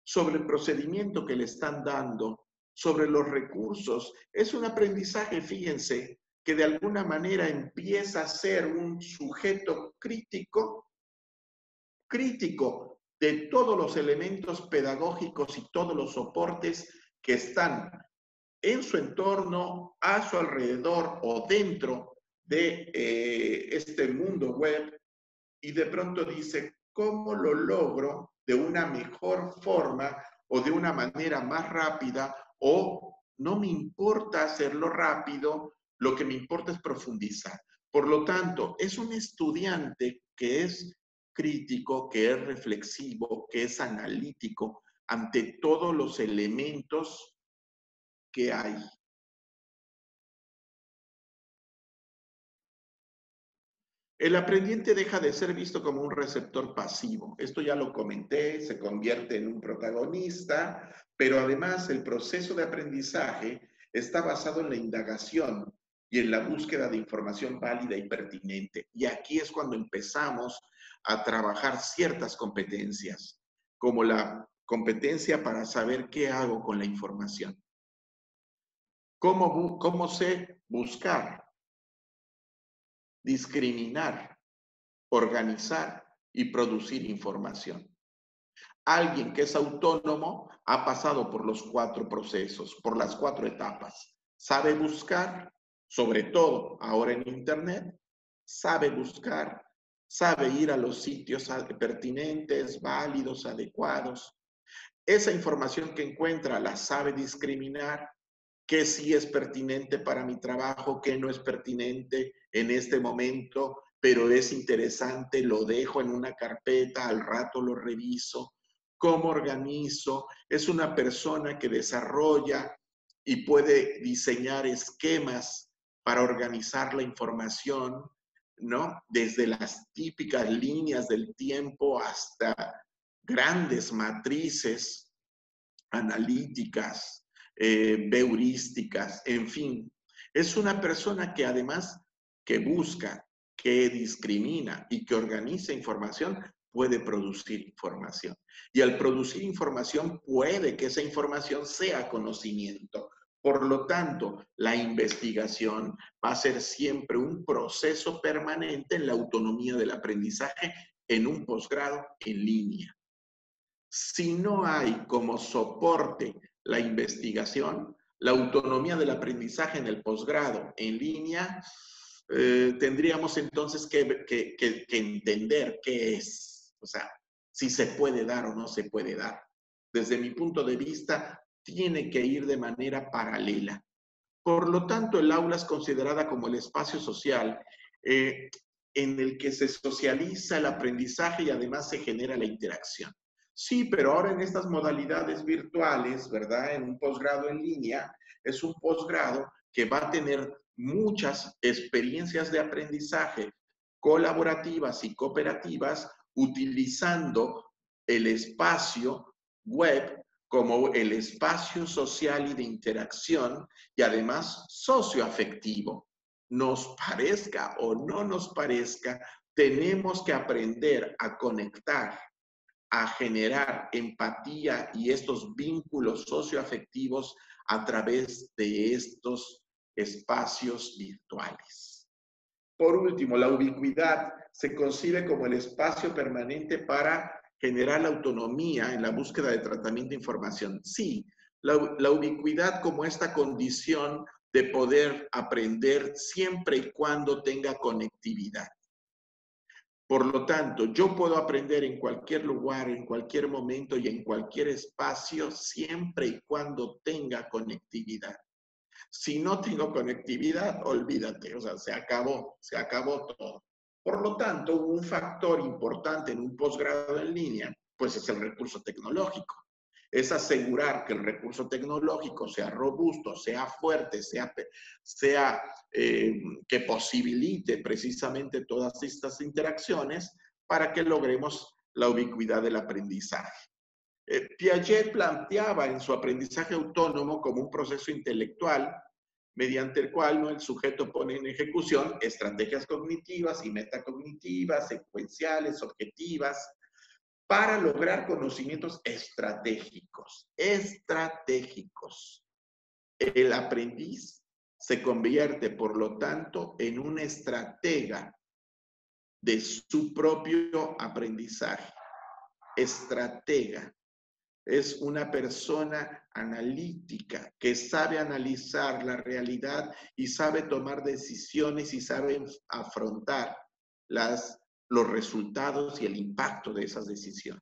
S2: sobre el procedimiento que le están dando, sobre los recursos. Es un aprendizaje, fíjense, que de alguna manera empieza a ser un sujeto crítico de todos los elementos pedagógicos y todos los soportes que están en su entorno, a su alrededor o dentro de este mundo web, y de pronto dice, ¿cómo lo logro de una mejor forma o de una manera más rápida? O no me importa hacerlo rápido, lo que me importa es profundizar. Por lo tanto, es un estudiante que es crítico, que es reflexivo, que es analítico ante todos los elementos que hay. El aprendiente deja de ser visto como un receptor pasivo. Esto ya lo comenté, se convierte en un protagonista, pero además el proceso de aprendizaje está basado en la indagación y en la búsqueda de información válida y pertinente. Y aquí es cuando empezamos a trabajar ciertas competencias, como la competencia para saber qué hago con la información. ¿Cómo sé buscar? Discriminar, organizar y producir información. Alguien que es autónomo ha pasado por los 4 procesos, por las 4 etapas. Sabe buscar, sobre todo ahora en Internet, sabe buscar, sabe ir a los sitios pertinentes, válidos, adecuados. Esa información que encuentra la sabe discriminar, qué sí es pertinente para mi trabajo, qué no es pertinente en este momento, pero es interesante, lo dejo en una carpeta, al rato lo reviso. ¿Cómo organizo? Es una persona que desarrolla y puede diseñar esquemas para organizar la información, ¿no? Desde las típicas líneas del tiempo hasta grandes matrices analíticas, heurísticas, en fin. Es una persona que además que busca, que discrimina y que organiza información, puede producir información. Y al producir información, puede que esa información sea conocimiento. Por lo tanto, la investigación va a ser siempre un proceso permanente en la autonomía del aprendizaje en un posgrado en línea. Si no hay como soporte la investigación, la autonomía del aprendizaje en el posgrado en línea, tendríamos entonces que entender qué es, o sea, si se puede dar o no se puede dar. Desde mi punto de vista, tiene que ir de manera paralela. Por lo tanto, el aula es considerada como el espacio social en el que se socializa el aprendizaje y además se genera la interacción. Sí, pero ahora en estas modalidades virtuales, ¿verdad? En un posgrado en línea, es un posgrado que va a tener muchas experiencias de aprendizaje colaborativas y cooperativas utilizando el espacio web como el espacio social y de interacción y además socioafectivo. Nos parezca o no nos parezca, tenemos que aprender a conectar, a generar empatía y estos vínculos socioafectivos a través de estos espacios virtuales. Por último, la ubicuidad se concibe como el espacio permanente para generar la autonomía en la búsqueda de tratamiento de información. Sí, la ubicuidad como esta condición de poder aprender siempre y cuando tenga conectividad. Por lo tanto, yo puedo aprender en cualquier lugar, en cualquier momento y en cualquier espacio, siempre y cuando tenga conectividad. Si no tengo conectividad, olvídate, o sea, se acabó todo. Por lo tanto, un factor importante en un posgrado en línea, pues es el recurso tecnológico. Es asegurar que el recurso tecnológico sea robusto, sea fuerte, que posibilite precisamente todas estas interacciones para que logremos la ubicuidad del aprendizaje. Piaget planteaba en su aprendizaje autónomo como un proceso intelectual mediante el cual, ¿no?, el sujeto pone en ejecución estrategias cognitivas y metacognitivas, secuenciales, objetivas, para lograr conocimientos estratégicos. Estratégicos. El aprendiz se convierte, por lo tanto, en un estratega de su propio aprendizaje. Estratega. Es una persona analítica que sabe analizar la realidad y sabe tomar decisiones y sabe afrontar los resultados y el impacto de esas decisiones.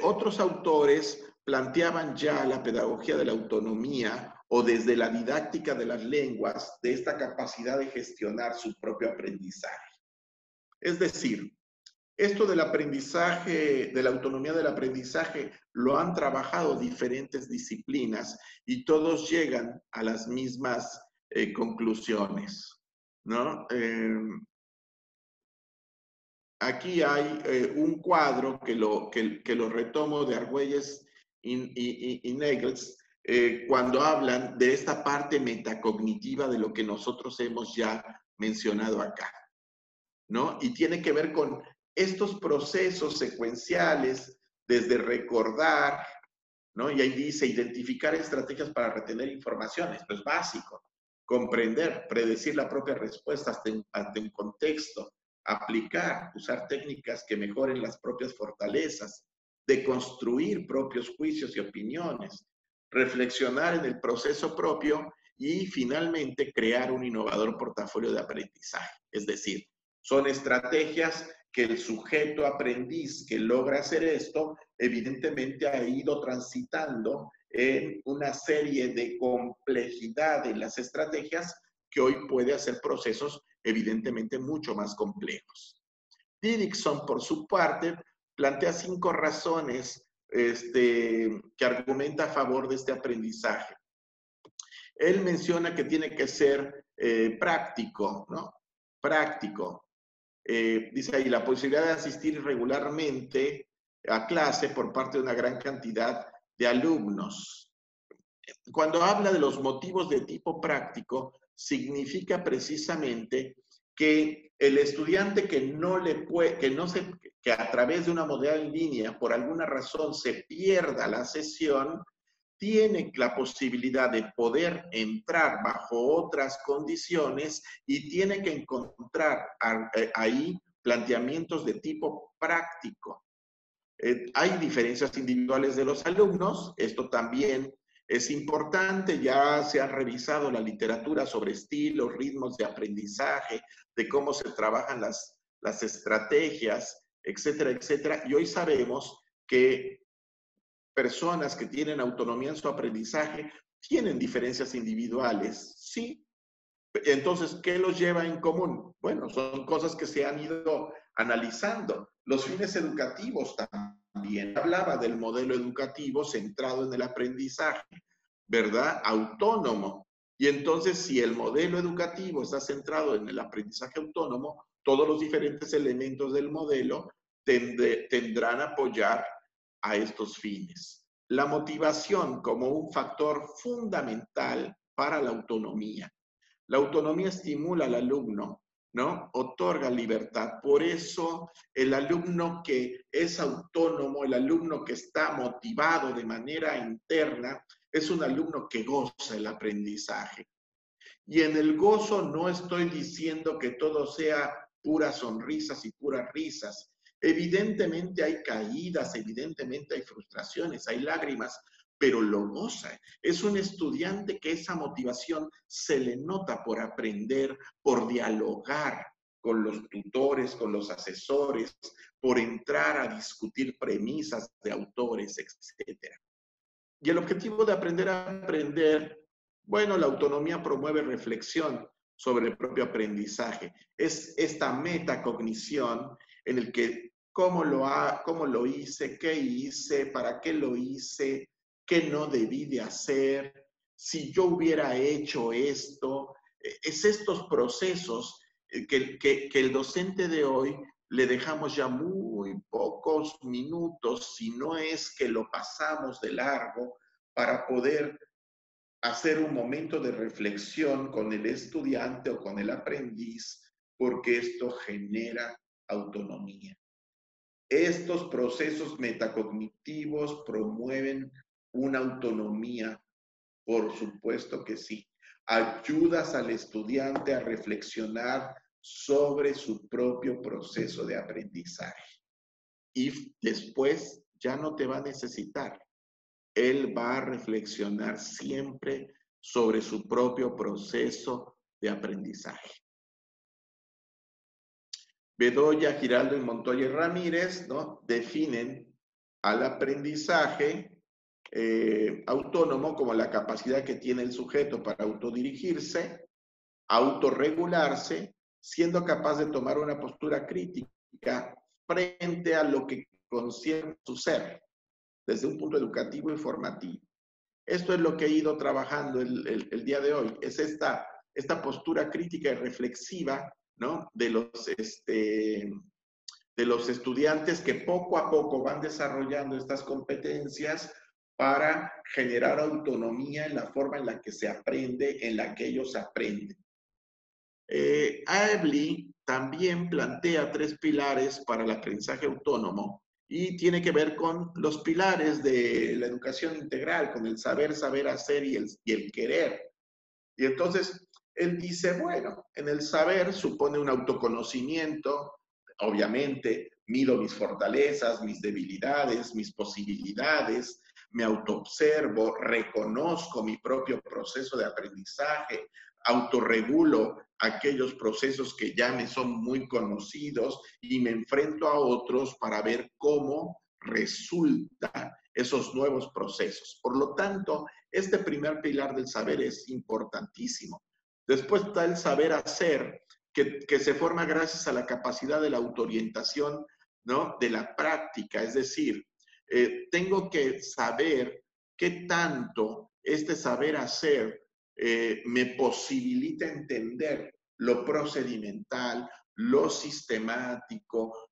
S2: Otros autores planteaban ya la pedagogía de la autonomía o desde la didáctica de las lenguas de esta capacidad de gestionar su propio aprendizaje. Es decir, esto del aprendizaje, de la autonomía del aprendizaje, lo han trabajado diferentes disciplinas y todos llegan a las mismas conclusiones, ¿no? Aquí hay un cuadro que lo retomo de Argüelles y Nagels cuando hablan de esta parte metacognitiva de lo que nosotros hemos ya mencionado acá, ¿no? Y tiene que ver con estos procesos secuenciales, desde recordar, ¿no? Y ahí dice, identificar estrategias para retener información, esto es básico. Comprender, predecir la propia respuesta ante un contexto, aplicar, usar técnicas que mejoren las propias fortalezas, de construir propios juicios y opiniones, reflexionar en el proceso propio y finalmente crear un innovador portafolio de aprendizaje. Es decir, son estrategias que el sujeto aprendiz que logra hacer esto, evidentemente ha ido transitando en una serie de complejidad en las estrategias que hoy puede hacer procesos evidentemente mucho más complejos. Didikson, por su parte, plantea 5 razones que argumenta a favor de este aprendizaje. Él menciona que tiene que ser práctico, ¿no? Práctico. Dice ahí, la posibilidad de asistir regularmente a clase por parte de una gran cantidad de alumnos. Cuando habla de los motivos de tipo práctico, significa precisamente que el estudiante que a través de una modalidad en línea, por alguna razón, se pierda la sesión, tiene la posibilidad de poder entrar bajo otras condiciones y tiene que encontrar ahí planteamientos de tipo práctico. Hay diferencias individuales de los alumnos, esto también es importante, ya se ha revisado la literatura sobre estilos, ritmos de aprendizaje, de cómo se trabajan las estrategias, etcétera, etcétera, y hoy sabemos que personas que tienen autonomía en su aprendizaje tienen diferencias individuales, ¿sí? Entonces, ¿qué los lleva en común? Bueno, son cosas que se han ido analizando. Los fines educativos también. Hablaba del modelo educativo centrado en el aprendizaje, ¿verdad? Autónomo. Y entonces, si el modelo educativo está centrado en el aprendizaje autónomo, todos los diferentes elementos del modelo tendrán a apoyar a estos fines. La motivación como un factor fundamental para la autonomía. La autonomía estimula al alumno, ¿no? Otorga libertad. Por eso el alumno que es autónomo, el alumno que está motivado de manera interna, es un alumno que goza el aprendizaje. Y en el gozo no estoy diciendo que todo sea puras sonrisas y puras risas. Evidentemente hay caídas, evidentemente hay frustraciones, hay lágrimas, pero lo goza. Es un estudiante que esa motivación se le nota por aprender, por dialogar con los tutores, con los asesores, por entrar a discutir premisas de autores, etc. Y el objetivo de aprender a aprender, bueno, la autonomía promueve reflexión sobre el propio aprendizaje. Es esta metacognición en el que cómo lo hice, qué hice, para qué lo hice, qué no debí de hacer, si yo hubiera hecho esto. Es estos procesos que el docente de hoy le dejamos ya muy pocos minutos, si no es que lo pasamos de largo, para poder hacer un momento de reflexión con el estudiante o con el aprendiz, porque esto genera autonomía. Estos procesos metacognitivos promueven una autonomía, por supuesto que sí. Ayudas al estudiante a reflexionar sobre su propio proceso de aprendizaje. Y después ya no te va a necesitar. Él va a reflexionar siempre sobre su propio proceso de aprendizaje. Bedoya, Giraldo y Montoya Ramírez, ¿no?, definen al aprendizaje autónomo como la capacidad que tiene el sujeto para autodirigirse, autorregularse, siendo capaz de tomar una postura crítica frente a lo que concierne su ser, desde un punto educativo y formativo. Esto es lo que he ido trabajando el día de hoy, es esta postura crítica y reflexiva, ¿no?, de los estudiantes que poco a poco van desarrollando estas competencias para generar autonomía en la forma en la que se aprende, en la que ellos aprenden. Aebli también plantea 3 pilares para el aprendizaje autónomo y tiene que ver con los pilares de la educación integral, con el saber, saber hacer y el querer. Y entonces, él dice, bueno, en el saber supone un autoconocimiento, obviamente, mido mis fortalezas, mis debilidades, mis posibilidades, me autoobservo, reconozco mi propio proceso de aprendizaje, autorregulo aquellos procesos que ya me son muy conocidos y me enfrento a otros para ver cómo resultan esos nuevos procesos. Por lo tanto, este primer pilar del saber es importantísimo. Después está el saber hacer, que se forma gracias a la capacidad de la autoorientación, ¿no? De la práctica, es decir, tengo que saber qué tanto este saber hacer me posibilita entender lo procedimental, lo sistemático.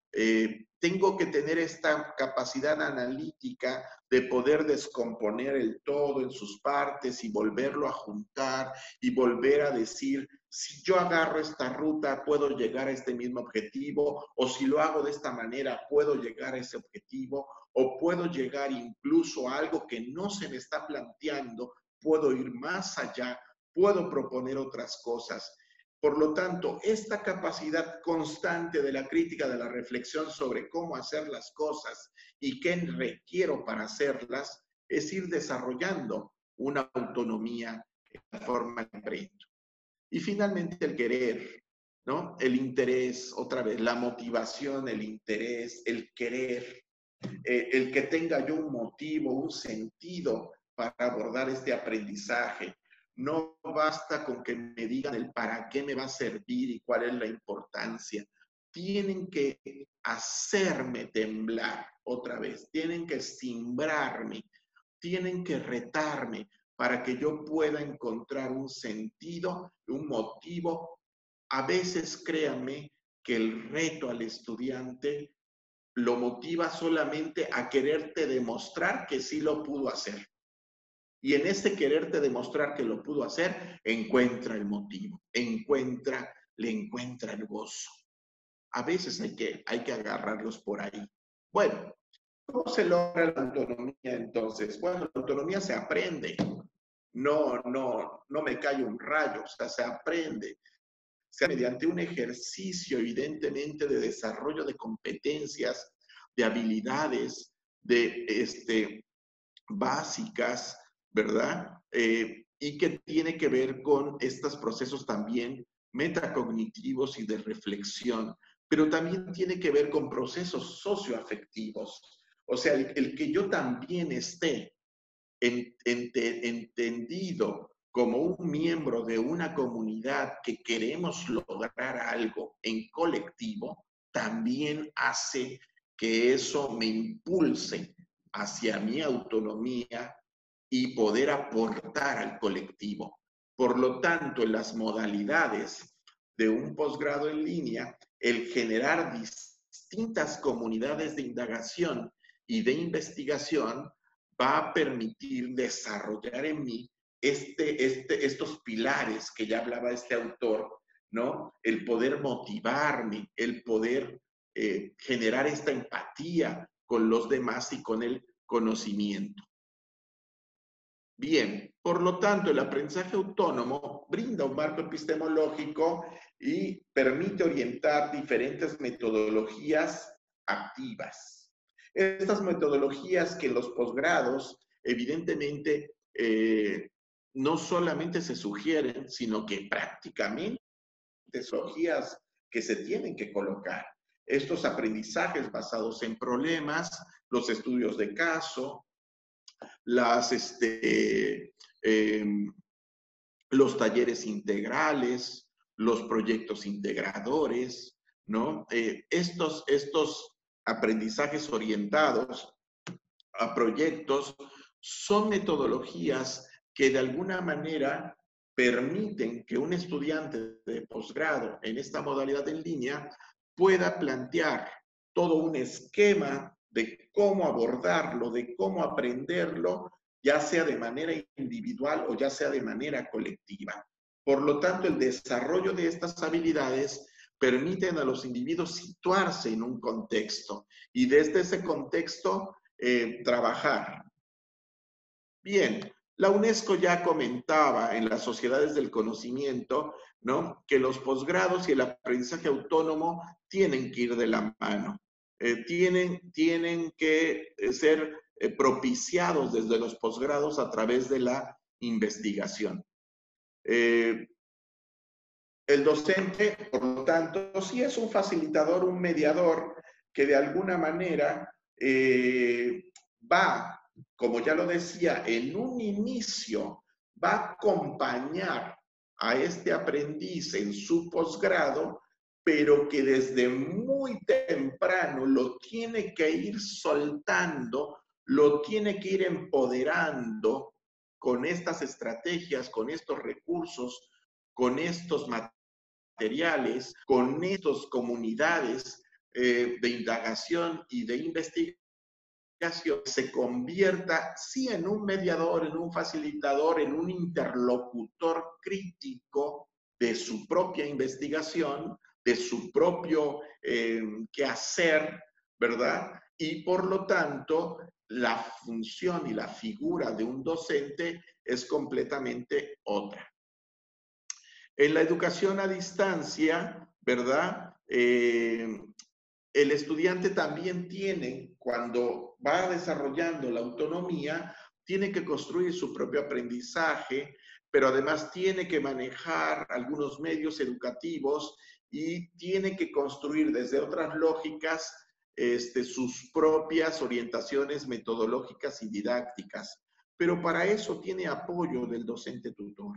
S2: Tengo que tener esta capacidad analítica de poder descomponer el todo en sus partes y volverlo a juntar y volver a decir, si yo agarro esta ruta, puedo llegar a este mismo objetivo, o si lo hago de esta manera, puedo llegar a ese objetivo, o puedo llegar incluso a algo que no se me está planteando, puedo ir más allá, puedo proponer otras cosas. Por lo tanto, esta capacidad constante de la crítica, de la reflexión sobre cómo hacer las cosas y qué requiero para hacerlas, es ir desarrollando una autonomía en la forma que aprendo. Y finalmente el querer, ¿no? El interés, otra vez, la motivación, el interés, el querer, el que tenga yo un motivo, un sentido para abordar este aprendizaje. No basta con que me digan el para qué me va a servir y cuál es la importancia. Tienen que hacerme temblar otra vez, tienen que cimbrarme, tienen que retarme para que yo pueda encontrar un sentido, un motivo. A veces, créanme, que el reto al estudiante lo motiva solamente a quererte demostrar que sí lo pudo hacer. Y en ese quererte demostrar que lo pudo hacer, encuentra el motivo, le encuentra el gozo. A veces hay que agarrarlos por ahí. Bueno, ¿cómo se logra la autonomía entonces? Bueno, la autonomía se aprende. No me cae un rayo, o sea, se aprende. Sea mediante un ejercicio evidentemente de desarrollo de competencias, de habilidades, de básicas, ¿verdad? Y que tiene que ver con estos procesos también metacognitivos y de reflexión, pero también tiene que ver con procesos socioafectivos. O sea, el que yo también esté entendido como un miembro de una comunidad que queremos lograr algo en colectivo, también hace que eso me impulse hacia mi autonomía y poder aportar al colectivo. Por lo tanto, en las modalidades de un posgrado en línea, el generar distintas comunidades de indagación y de investigación va a permitir desarrollar en mí estos pilares que ya hablaba este autor, ¿no? El poder motivarme, el poder generar esta empatía con los demás y con el conocimiento. Bien, por lo tanto, el aprendizaje autónomo brinda un marco epistemológico y permite orientar diferentes metodologías activas. Estas metodologías que en los posgrados, evidentemente, no solamente se sugieren, sino que prácticamente metodologías que se tienen que colocar. Estos aprendizajes basados en problemas, los estudios de caso, los talleres integrales, los proyectos integradores, ¿no? Estos aprendizajes orientados a proyectos son metodologías que de alguna manera permiten que un estudiante de posgrado en esta modalidad en línea pueda plantear todo un esquema de cómo abordarlo, de cómo aprenderlo, ya sea de manera individual o ya sea de manera colectiva. Por lo tanto, el desarrollo de estas habilidades permiten a los individuos situarse en un contexto y desde ese contexto trabajar. Bien, la UNESCO ya comentaba en las sociedades del conocimiento, ¿no?, que los posgrados y el aprendizaje autónomo tienen que ir de la mano. Tienen que ser propiciados desde los posgrados a través de la investigación. El docente, por lo tanto, sí es un facilitador, un mediador que de alguna manera va, como ya lo decía, en un inicio, va a acompañar a este aprendiz en su posgrado, pero que desde muy temprano lo tiene que ir soltando, lo tiene que ir empoderando con estas estrategias, con estos recursos, con estos materiales, con estas comunidades de indagación y de investigación, se convierta sí en un mediador, en un facilitador, en un interlocutor crítico de su propia investigación, de su propio quehacer, ¿verdad? Y por lo tanto, la función y la figura de un docente es completamente otra. En la educación a distancia, ¿verdad? El estudiante también tiene, cuando va desarrollando la autonomía, tiene que construir su propio aprendizaje, pero además tiene que manejar algunos medios educativos y tiene que construir desde otras lógicas sus propias orientaciones metodológicas y didácticas. Pero para eso tiene apoyo del docente tutor,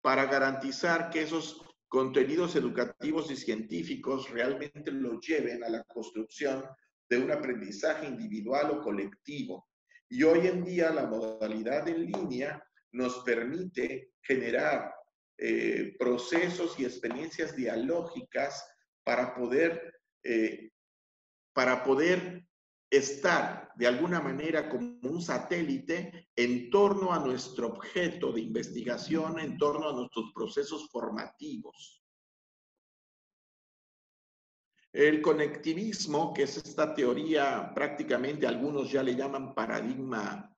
S2: para garantizar que esos contenidos educativos y científicos realmente lo lleven a la construcción de un aprendizaje individual o colectivo. Y hoy en día la modalidad en línea nos permite generar procesos y experiencias dialógicas para poder estar de alguna manera como un satélite en torno a nuestro objeto de investigación, en torno a nuestros procesos formativos. El conectivismo, que es esta teoría, prácticamente algunos ya le llaman paradigma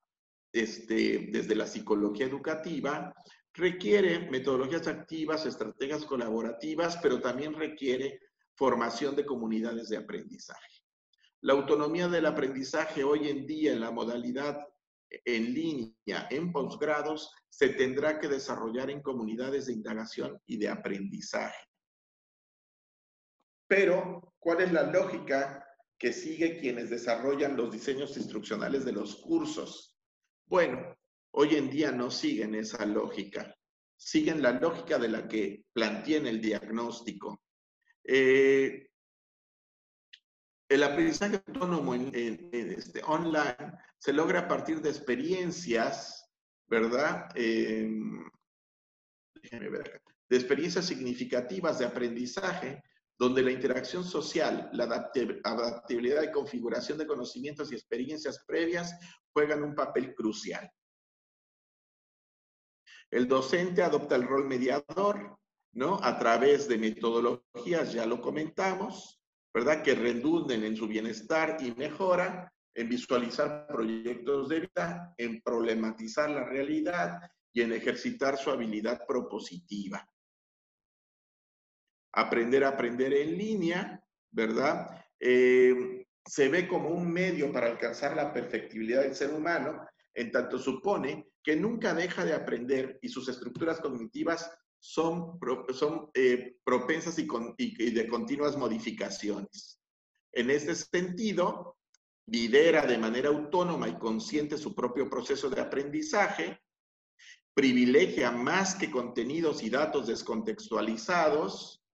S2: desde la psicología educativa, requiere metodologías activas, estrategias colaborativas, pero también requiere formación de comunidades de aprendizaje. La autonomía del aprendizaje hoy en día en la modalidad en línea, en posgrados, se tendrá que desarrollar en comunidades de indagación y de aprendizaje. Pero, ¿cuál es la lógica que sigue quienes desarrollan los diseños instruccionales de los cursos? Bueno, hoy en día no siguen esa lógica. Siguen la lógica de la que planteé en el diagnóstico. El aprendizaje autónomo online se logra a partir de experiencias, ¿verdad? Déjenme ver acá. De experiencias significativas de aprendizaje, donde la interacción social, la adaptabilidad y configuración de conocimientos y experiencias previas juegan un papel crucial. El docente adopta el rol mediador, ¿no? A través de metodologías, ya lo comentamos, ¿verdad? Que redunden en su bienestar y mejora, en visualizar proyectos de vida, en problematizar la realidad y en ejercitar su habilidad propositiva. Aprender a aprender en línea, ¿verdad? Se ve como un medio para alcanzar la perfectibilidad del ser humano, en tanto supone que nunca deja de aprender y sus estructuras cognitivas son propensas y de continuas modificaciones. En este sentido, lidera de manera autónoma y consciente su propio proceso de aprendizaje, privilegia más que contenidos y datos descontextualizados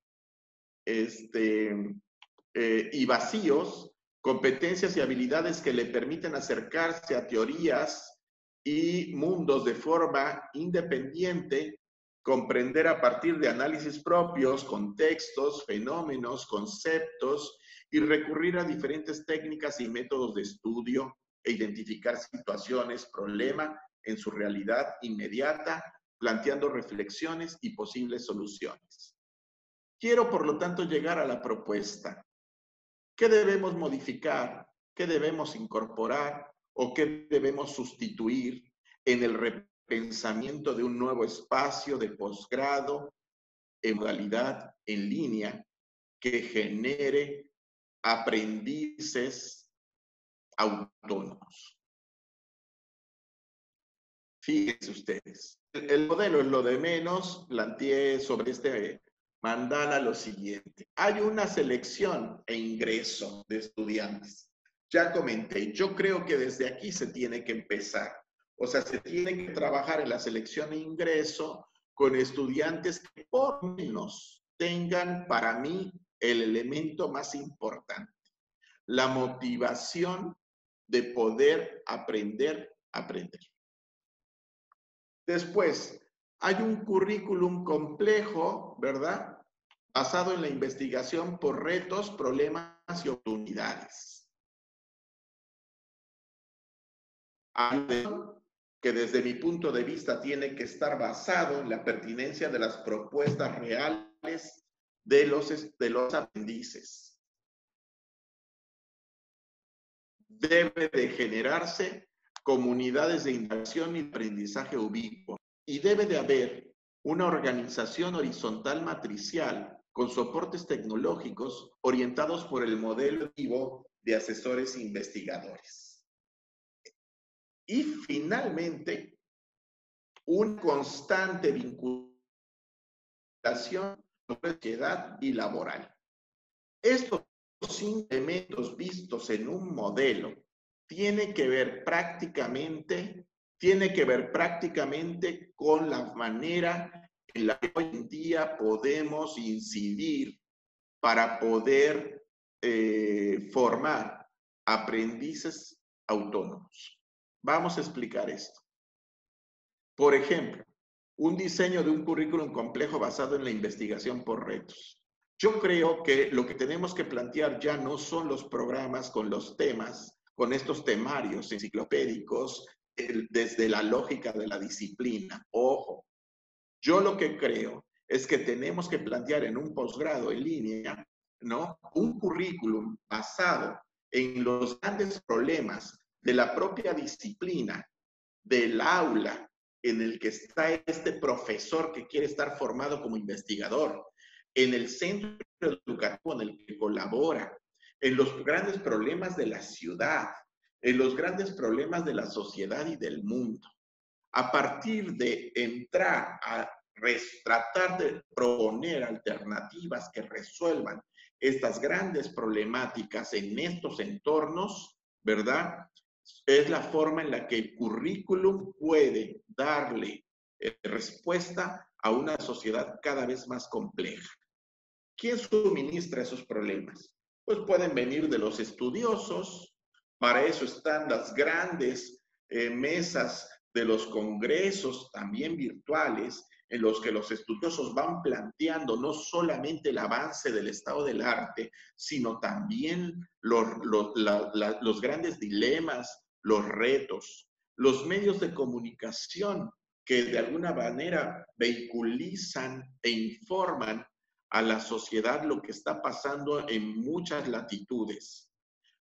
S2: y vacíos, competencias y habilidades que le permiten acercarse a teorías y mundos de forma independiente, comprender a partir de análisis propios, contextos, fenómenos, conceptos y recurrir a diferentes técnicas y métodos de estudio e identificar situaciones, problemas en su realidad inmediata, planteando reflexiones y posibles soluciones. Quiero, por lo tanto, llegar a la propuesta. ¿Qué debemos modificar? ¿Qué debemos incorporar? ¿O qué debemos sustituir en el repensamiento de un nuevo espacio de posgrado en modalidad en línea que genere aprendices autónomos? Fíjense ustedes, el modelo es lo de menos. Planteé sobre este mandala lo siguiente. Hay una selección e ingreso de estudiantes. Ya comenté, yo creo que desde aquí se tiene que empezar. O sea, se tiene que trabajar en la selección e ingreso con estudiantes que por lo menos tengan para mí el elemento más importante, la motivación de poder aprender. Después, hay un currículum complejo, ¿verdad? Basado en la investigación por retos, problemas y oportunidades. Que desde mi punto de vista tiene que estar basado en la pertinencia de las propuestas reales de los aprendices. Debe de generarse comunidades de indagación y aprendizaje ubicuo y debe de haber una organización horizontal matricial con soportes tecnológicos orientados por el modelo vivo de asesores investigadores. Y finalmente, una constante vinculación con la sociedad y laboral. Estos 5 elementos vistos en un modelo tiene que ver prácticamente con la manera en la que hoy en día podemos incidir para poder formar aprendices autónomos. Vamos a explicar esto. Por ejemplo, un diseño de un currículum complejo basado en la investigación por retos. Yo creo que lo que tenemos que plantear ya no son los programas con los temas, con estos temarios enciclopédicos, desde la lógica de la disciplina. Ojo, yo lo que creo es que tenemos que plantear en un posgrado en línea, ¿no?, un currículum basado en los grandes problemas de la propia disciplina, del aula en el que está este profesor que quiere estar formado como investigador, en el centro educativo en el que colabora, en los grandes problemas de la ciudad, en los grandes problemas de la sociedad y del mundo. A partir de entrar a tratar de proponer alternativas que resuelvan estas grandes problemáticas en estos entornos, ¿verdad?, es la forma en la que el currículum puede darle respuesta a una sociedad cada vez más compleja. ¿Quién suministra esos problemas? Pues pueden venir de los estudiosos, para eso están las grandes mesas de los congresos, también virtuales, en los que los estudiosos van planteando no solamente el avance del estado del arte, sino también los grandes dilemas, los retos, los medios de comunicación que de alguna manera vehiculizan e informan a la sociedad lo que está pasando en muchas latitudes.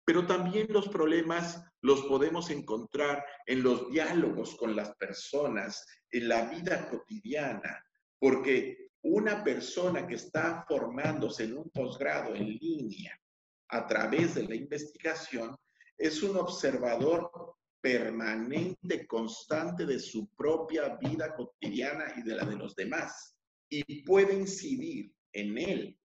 S2: Pero también los problemas los podemos encontrar en los diálogos con las personas, en la vida cotidiana, porque una persona que está formándose en un posgrado en línea a través de la investigación es un observador permanente, constante de su propia vida cotidiana y de la de los demás, y puede incidir en él.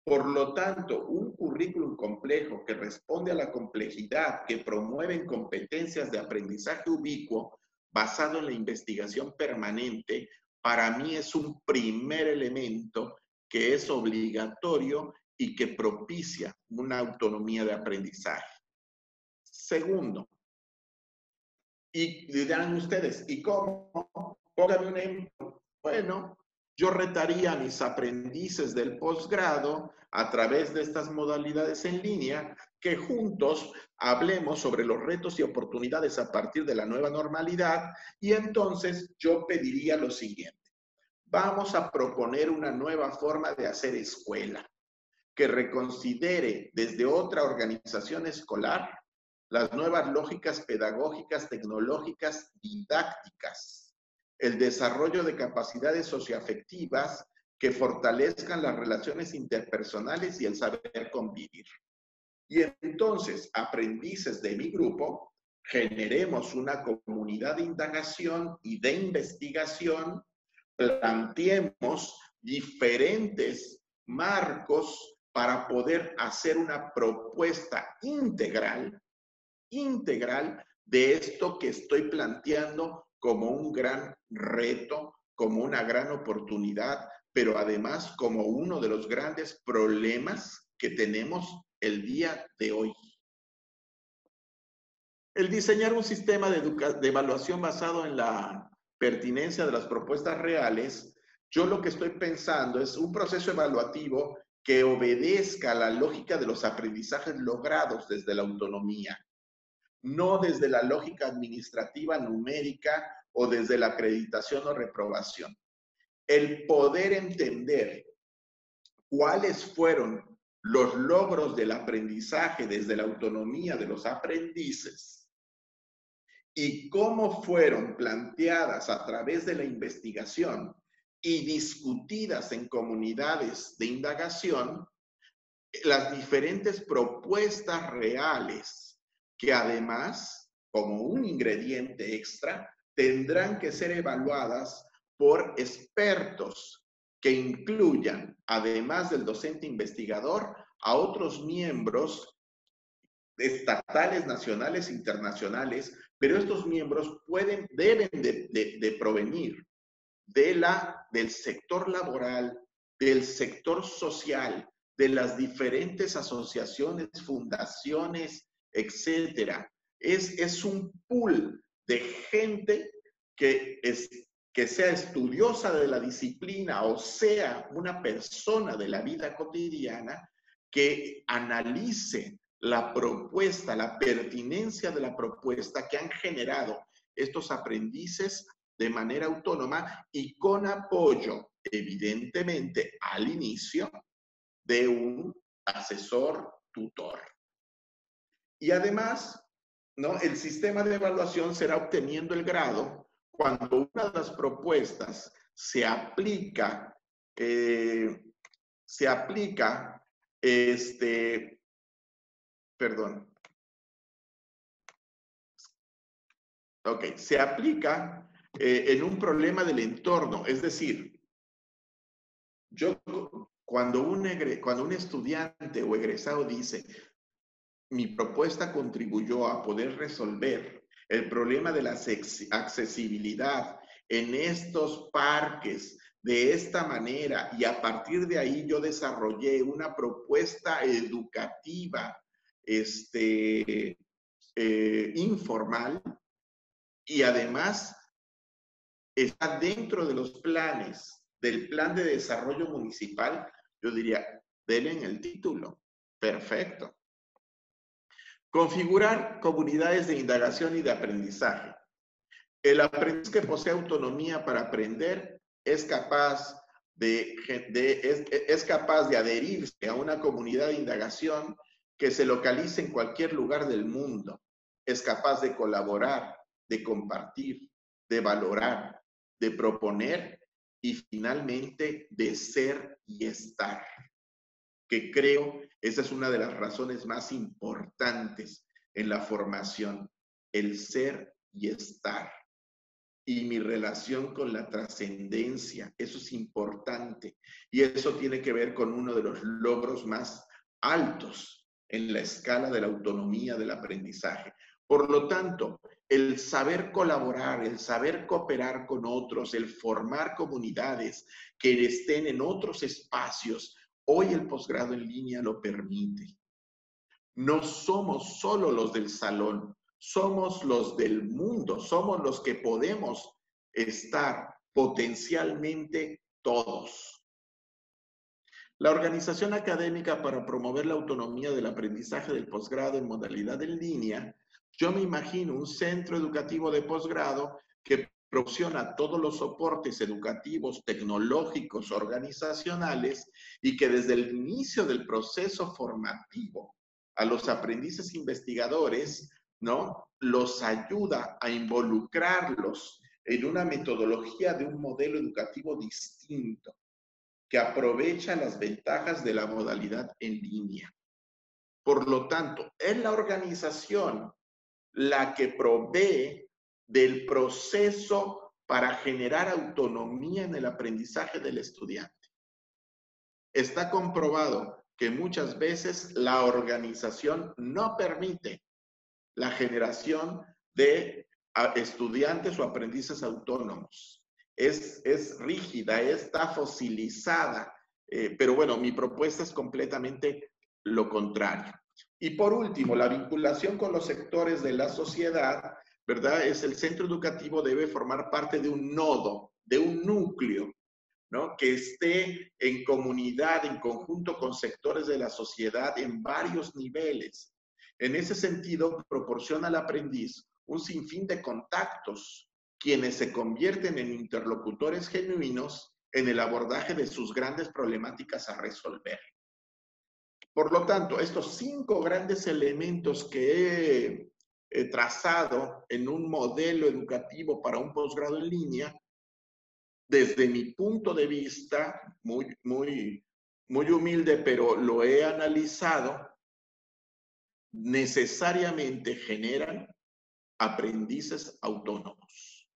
S2: Por lo tanto, un currículum complejo que responde a la complejidad, que promueve competencias de aprendizaje ubicuo basado en la investigación permanente, para mí es un primer elemento que es obligatorio y que propicia una autonomía de aprendizaje. Segundo, y dirán ustedes, ¿y cómo? Póngame un ejemplo. Bueno, yo retaría a mis aprendices del posgrado a través de estas modalidades en línea que juntos hablemos sobre los retos y oportunidades a partir de la nueva normalidad, y entonces yo pediría lo siguiente. Vamos a proponer una nueva forma de hacer escuela que reconsidere desde otra organización escolar las nuevas lógicas pedagógicas, tecnológicas, didácticas, el desarrollo de capacidades socioafectivas que fortalezcan las relaciones interpersonales y el saber convivir. Y entonces, aprendices de mi grupo, generemos una comunidad de indagación y de investigación, planteemos diferentes marcos para poder hacer una propuesta integral de esto que estoy planteando como un gran reto como una gran oportunidad, pero además como uno de los grandes problemas que tenemos el día de hoy. El diseñar un sistema de evaluación basado en la pertinencia de las propuestas reales, yo lo que estoy pensando es un proceso evaluativo que obedezca a la lógica de los aprendizajes logrados desde la autonomía, no desde la lógica administrativa numérica o desde la acreditación o reprobación. El poder entender cuáles fueron los logros del aprendizaje desde la autonomía de los aprendices y cómo fueron planteadas a través de la investigación y discutidas en comunidades de indagación, las diferentes propuestas reales que además, como un ingrediente extra, tendrán que ser evaluadas por expertos que incluyan, además del docente investigador, a otros miembros estatales, nacionales, internacionales, pero estos miembros deben de provenir del sector laboral, del sector social, de las diferentes asociaciones, fundaciones, etcétera. Es un pool de gente que sea estudiosa de la disciplina o sea una persona de la vida cotidiana que analice la propuesta, la pertinencia de la propuesta que han generado estos aprendices de manera autónoma y con apoyo, evidentemente, al inicio de un asesor tutor. Y además, ¿no? El sistema de evaluación será obteniendo el grado cuando una de las propuestas se aplica, se aplica en un problema del entorno. Es decir, cuando un estudiante o egresado dice, mi propuesta contribuyó a poder resolver el problema de la accesibilidad en estos parques de esta manera y a partir de ahí yo desarrollé una propuesta educativa informal y además está dentro de los planes del plan de desarrollo municipal, yo diría, denle en el título. Perfecto. Configurar comunidades de indagación y de aprendizaje. El aprendiz que posee autonomía para aprender es capaz de adherirse a una comunidad de indagación que se localice en cualquier lugar del mundo. Es capaz de colaborar, de compartir, de valorar, de proponer y finalmente de ser y estar. Que creo esa es una de las razones más importantes en la formación, el ser y estar. Y mi relación con la trascendencia, eso es importante. Y eso tiene que ver con uno de los logros más altos en la escala de la autonomía del aprendizaje. Por lo tanto, el saber colaborar, el saber cooperar con otros, el formar comunidades que estén en otros espacios, hoy el posgrado en línea lo permite. No somos solo los del salón, somos los del mundo, somos los que podemos estar potencialmente todos. La organización académica para promover la autonomía del aprendizaje del posgrado en modalidad en línea, yo me imagino un centro educativo de posgrado que proporciona todos los soportes educativos, tecnológicos, organizacionales y que desde el inicio del proceso formativo a los aprendices investigadores, ¿no? Los ayuda a involucrarlos en una metodología de un modelo educativo distinto que aprovecha las ventajas de la modalidad en línea. Por lo tanto, es la organización la que provee del proceso para generar autonomía en el aprendizaje del estudiante. Está comprobado que muchas veces la organización no permite la generación de estudiantes o aprendices autónomos. es rígida, está fosilizada, pero bueno, mi propuesta es completamente lo contrario. Y por último, la vinculación con los sectores de la sociedad, ¿verdad? Es el centro educativo debe formar parte de un nodo, de un núcleo, ¿no? Que esté en comunidad, en conjunto con sectores de la sociedad en varios niveles. En ese sentido, proporciona al aprendiz un sinfín de contactos, quienes se convierten en interlocutores genuinos en el abordaje de sus grandes problemáticas a resolver. Por lo tanto, estos 5 grandes elementos que he trazado en un modelo educativo para un posgrado en línea, desde mi punto de vista, muy humilde, pero lo he analizado, necesariamente generan aprendices autónomos.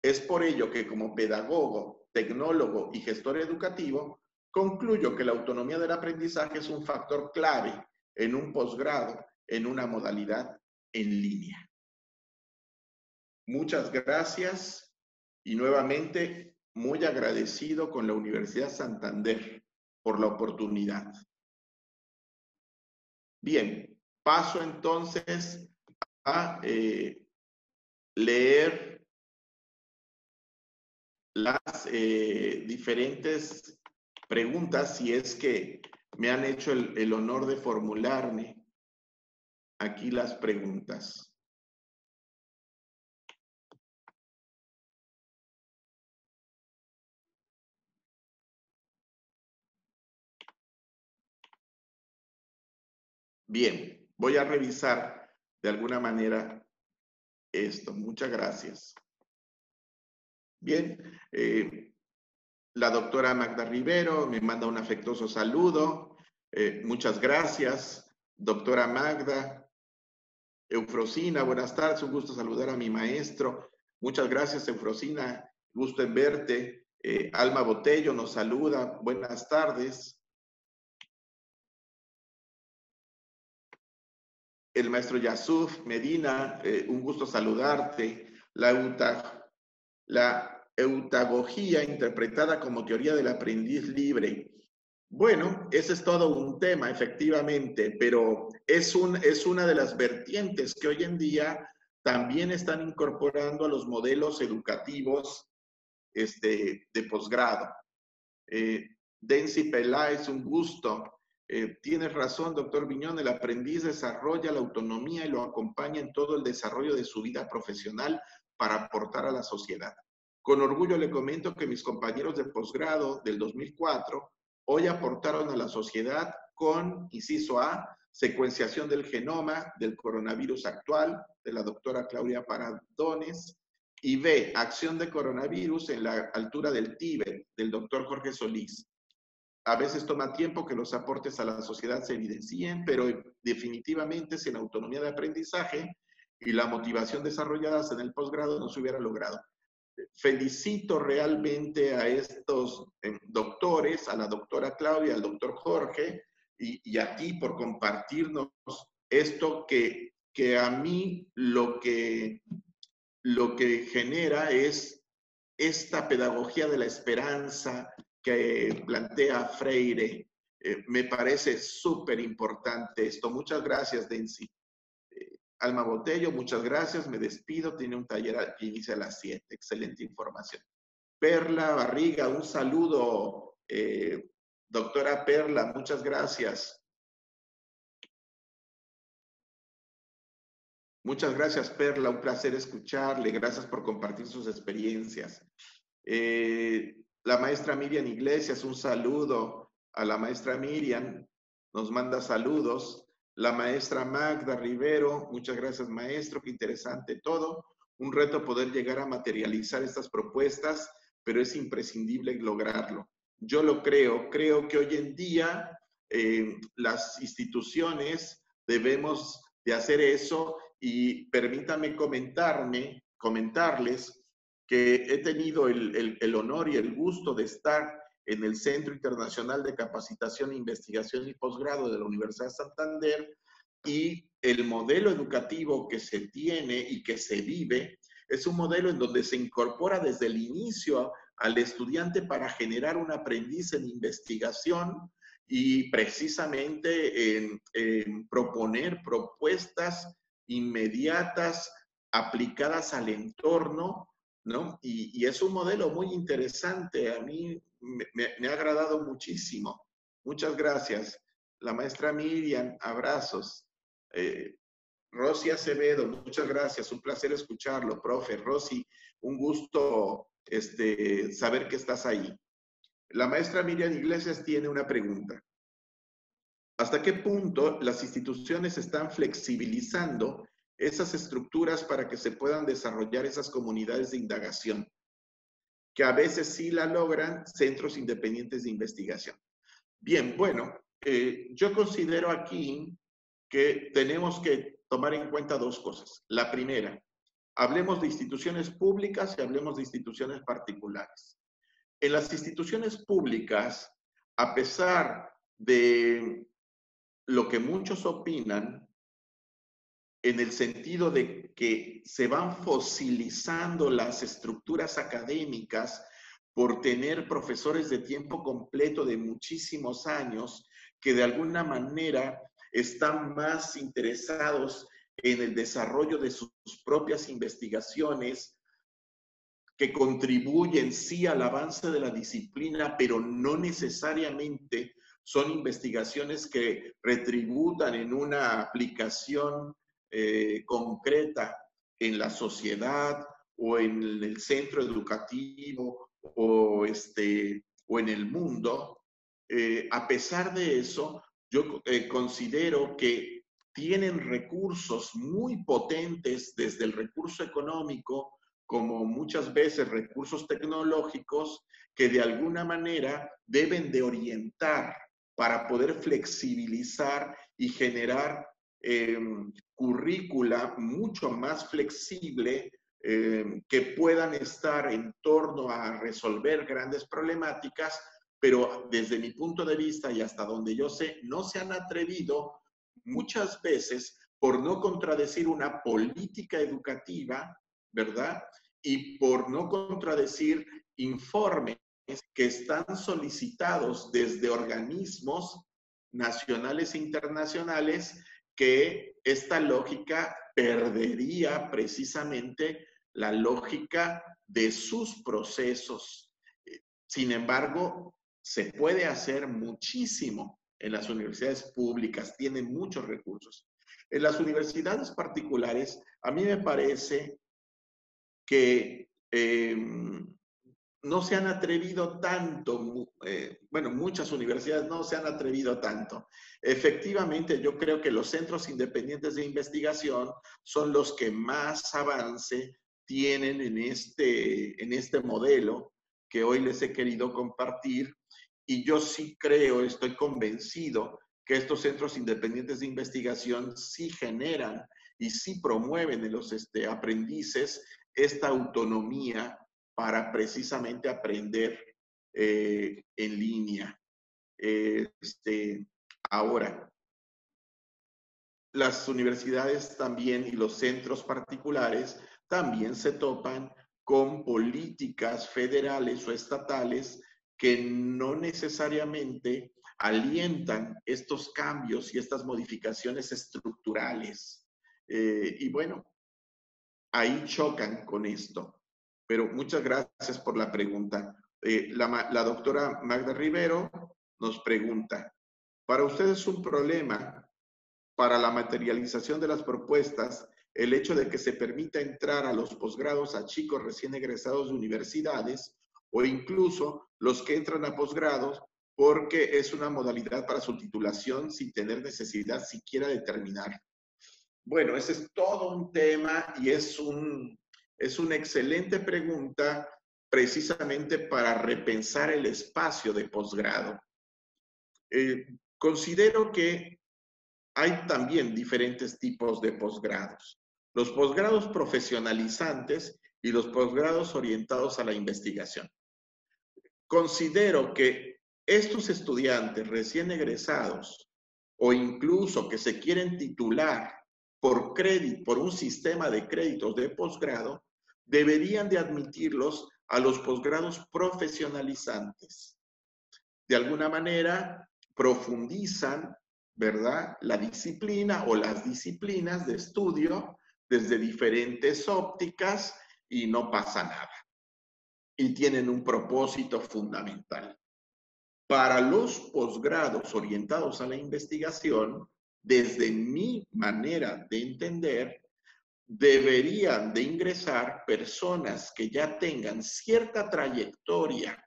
S2: Es por ello que como pedagogo, tecnólogo y gestor educativo, concluyo que la autonomía del aprendizaje es un factor clave en un posgrado, en una modalidad en línea. Muchas gracias y nuevamente muy agradecido con la Universidad Santander por la oportunidad. Bien, paso entonces a leer las diferentes preguntas, si es que me han hecho el honor de formularme aquí las preguntas. Bien, voy a revisar de alguna manera esto. Muchas gracias. Bien, la doctora Magda Rivero me manda un afectuoso saludo. Muchas gracias, doctora Magda. Eufrosina, buenas tardes, un gusto saludar a mi maestro. Muchas gracias, Eufrosina, gusto en verte. Alma Botello nos saluda, buenas tardes. El maestro Yasuf Medina, un gusto saludarte. La eutagogía interpretada como teoría del aprendiz libre. Bueno, ese es todo un tema, efectivamente, pero es una de las vertientes que hoy en día también están incorporando a los modelos educativos de posgrado. Densi Peláez, un gusto. Tienes razón, doctor Viñón, el aprendiz desarrolla la autonomía y lo acompaña en todo el desarrollo de su vida profesional para aportar a la sociedad. Con orgullo le comento que mis compañeros de posgrado del 2004 hoy aportaron a la sociedad con, inciso A, secuenciación del genoma del coronavirus actual, de la doctora Claudia Paradones, y B, acción de coronavirus en la altura del Tíbet, del doctor Jorge Solís. A veces toma tiempo que los aportes a la sociedad se evidencien, pero definitivamente sin autonomía de aprendizaje y la motivación desarrolladas en el posgrado no se hubiera logrado. Felicito realmente a estos doctores, a la doctora Claudia, al doctor Jorge y a ti por compartirnos esto que a mí lo que genera es esta pedagogía de la esperanza que plantea Freire. Me parece súper importante esto. Muchas gracias, Densi. Alma Botello, muchas gracias. Me despido. Tiene un taller que inicia a las 7. Excelente información. Perla Barriga, un saludo. Doctora Perla, muchas gracias. Muchas gracias, Perla. Un placer escucharle. Gracias por compartir sus experiencias. La maestra Miriam Iglesias, un saludo a la maestra Miriam. Nos manda saludos. La maestra Magda Rivero, muchas gracias, maestro. Qué interesante todo. Un reto poder llegar a materializar estas propuestas, pero es imprescindible lograrlo. Yo lo creo. Creo que hoy en día las instituciones debemos de hacer eso. Y permítame comentarles que he tenido el honor y el gusto de estar en el Centro Internacional de Capacitación, Investigación y Posgrado de la Universidad de Santander, y el modelo educativo que se tiene y que se vive Es un modelo en donde se incorpora desde el inicio al estudiante para generar un aprendiz en investigación y precisamente en proponer propuestas inmediatas aplicadas al entorno, ¿no? Y es un modelo muy interesante. A mí me ha agradado muchísimo. Muchas gracias. La maestra Miriam, abrazos. Rosy Acevedo, muchas gracias. Un placer escucharlo, profe. Rosy, un gusto saber que estás ahí. La maestra Miriam Iglesias tiene una pregunta. ¿Hasta qué punto las instituciones están flexibilizando esas estructuras para que se puedan desarrollar esas comunidades de indagación? Que a veces sí la logran centros independientes de investigación. Bien, bueno, yo considero aquí que tenemos que tomar en cuenta dos cosas. La primera, hablemos de instituciones públicas y hablemos de instituciones particulares. En las instituciones públicas, a pesar de lo que muchos opinan, en el sentido de que se van fosilizando las estructuras académicas por tener profesores de tiempo completo de muchísimos años que de alguna manera están más interesados en el desarrollo de sus propias investigaciones, que contribuyen sí al avance de la disciplina, pero no necesariamente son investigaciones que retributan en una aplicación concreta en la sociedad o en el centro educativo o en el mundo. A pesar de eso, yo considero que tienen recursos muy potentes desde el recurso económico, como muchas veces recursos tecnológicos, que de alguna manera deben de orientar para poder flexibilizar y generar currícula mucho más flexible que puedan estar en torno a resolver grandes problemáticas, pero desde mi punto de vista y hasta donde yo sé, no se han atrevido muchas veces por no contradecir una política educativa, ¿verdad? Y por no contradecir informes que están solicitados desde organismos nacionales e internacionales, que esta lógica perdería precisamente la lógica de sus procesos. Sin embargo, se puede hacer muchísimo en las universidades públicas, tienen muchos recursos. En las universidades particulares, a mí me parece que no se han atrevido tanto, bueno, muchas universidades no se han atrevido tanto. Efectivamente, yo creo que los centros independientes de investigación son los que más avance tienen en este modelo que hoy les he querido compartir. Y yo sí creo, estoy convencido que estos centros independientes de investigación sí generan y sí promueven en los aprendices esta autonomía para precisamente aprender en línea. Ahora, las universidades también y los centros particulares también se topan con políticas federales o estatales que no necesariamente alientan estos cambios y estas modificaciones estructurales. Y bueno, ahí chocan con esto. Pero muchas gracias por la pregunta. La doctora Magda Rivero nos pregunta, ¿para ustedes es un problema para la materialización de las propuestas el hecho de que se permita entrar a los posgrados a chicos recién egresados de universidades o incluso los que entran a posgrados porque es una modalidad para su titulación sin tener necesidad siquiera de terminar? Bueno, ese es todo un tema y es una excelente pregunta precisamente para repensar el espacio de posgrado. Considero que hay también diferentes tipos de posgrados. Los posgrados profesionalizantes y los posgrados orientados a la investigación. Considero que estos estudiantes recién egresados o incluso que se quieren titular por un sistema de créditos de posgrado, deberían de admitirlos a los posgrados profesionalizantes. De alguna manera, profundizan, ¿verdad?, la disciplina o las disciplinas de estudio desde diferentes ópticas y no pasa nada. Y tienen un propósito fundamental. Para los posgrados orientados a la investigación, desde mi manera de entender, deberían de ingresar personas que ya tengan cierta trayectoria.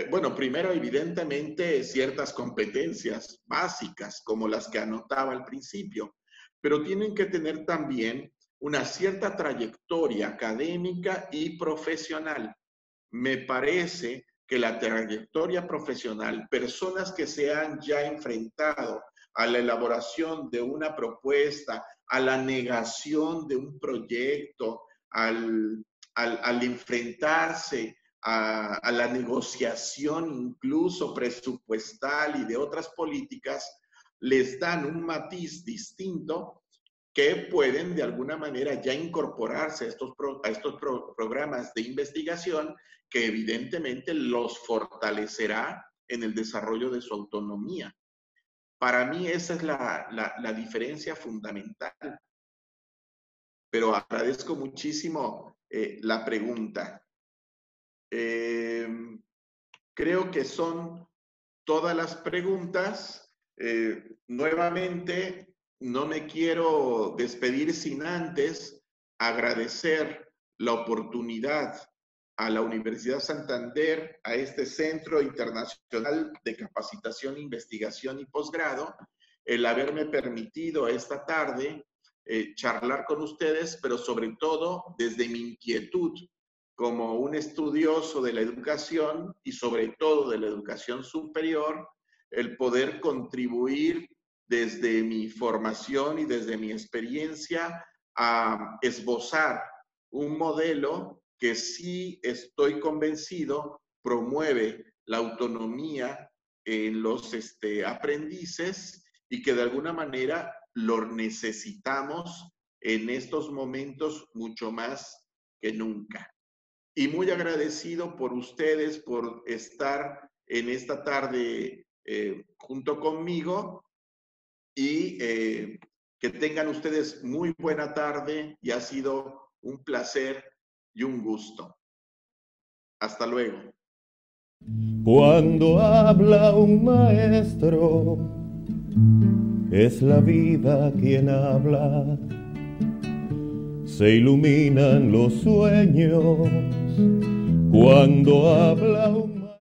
S2: Bueno, primero, evidentemente, ciertas competencias básicas, como las que anotaba al principio, pero tienen que tener también una cierta trayectoria académica y profesional. Me parece que la trayectoria profesional, personas que se han ya enfrentado a la elaboración de una propuesta, a la negación de un proyecto, al enfrentarse a la negociación incluso presupuestal y de otras políticas, les dan un matiz distinto que pueden de alguna manera ya incorporarse a estos programas de investigación que evidentemente los fortalecerá en el desarrollo de su autonomía. Para mí esa es la diferencia fundamental. Pero agradezco muchísimo la pregunta. Creo que son todas las preguntas. Nuevamente, no me quiero despedir sin antes agradecer la oportunidad a la Universidad Santander, a este Centro Internacional de Capacitación, Investigación y Posgrado, el haberme permitido esta tarde charlar con ustedes, pero sobre todo desde mi inquietud como un estudioso de la educación y sobre todo de la educación superior, el poder contribuir desde mi formación y desde mi experiencia a esbozar un modelo que sí estoy convencido promueve la autonomía en los aprendices y que de alguna manera lo necesitamos en estos momentos mucho más que nunca. Y muy agradecido por ustedes, por estar en esta tarde junto conmigo y que tengan ustedes muy buena tarde y ha sido un placer y un gusto. Hasta luego.
S1: Cuando habla un maestro, es la vida quien habla. Se iluminan los sueños cuando habla un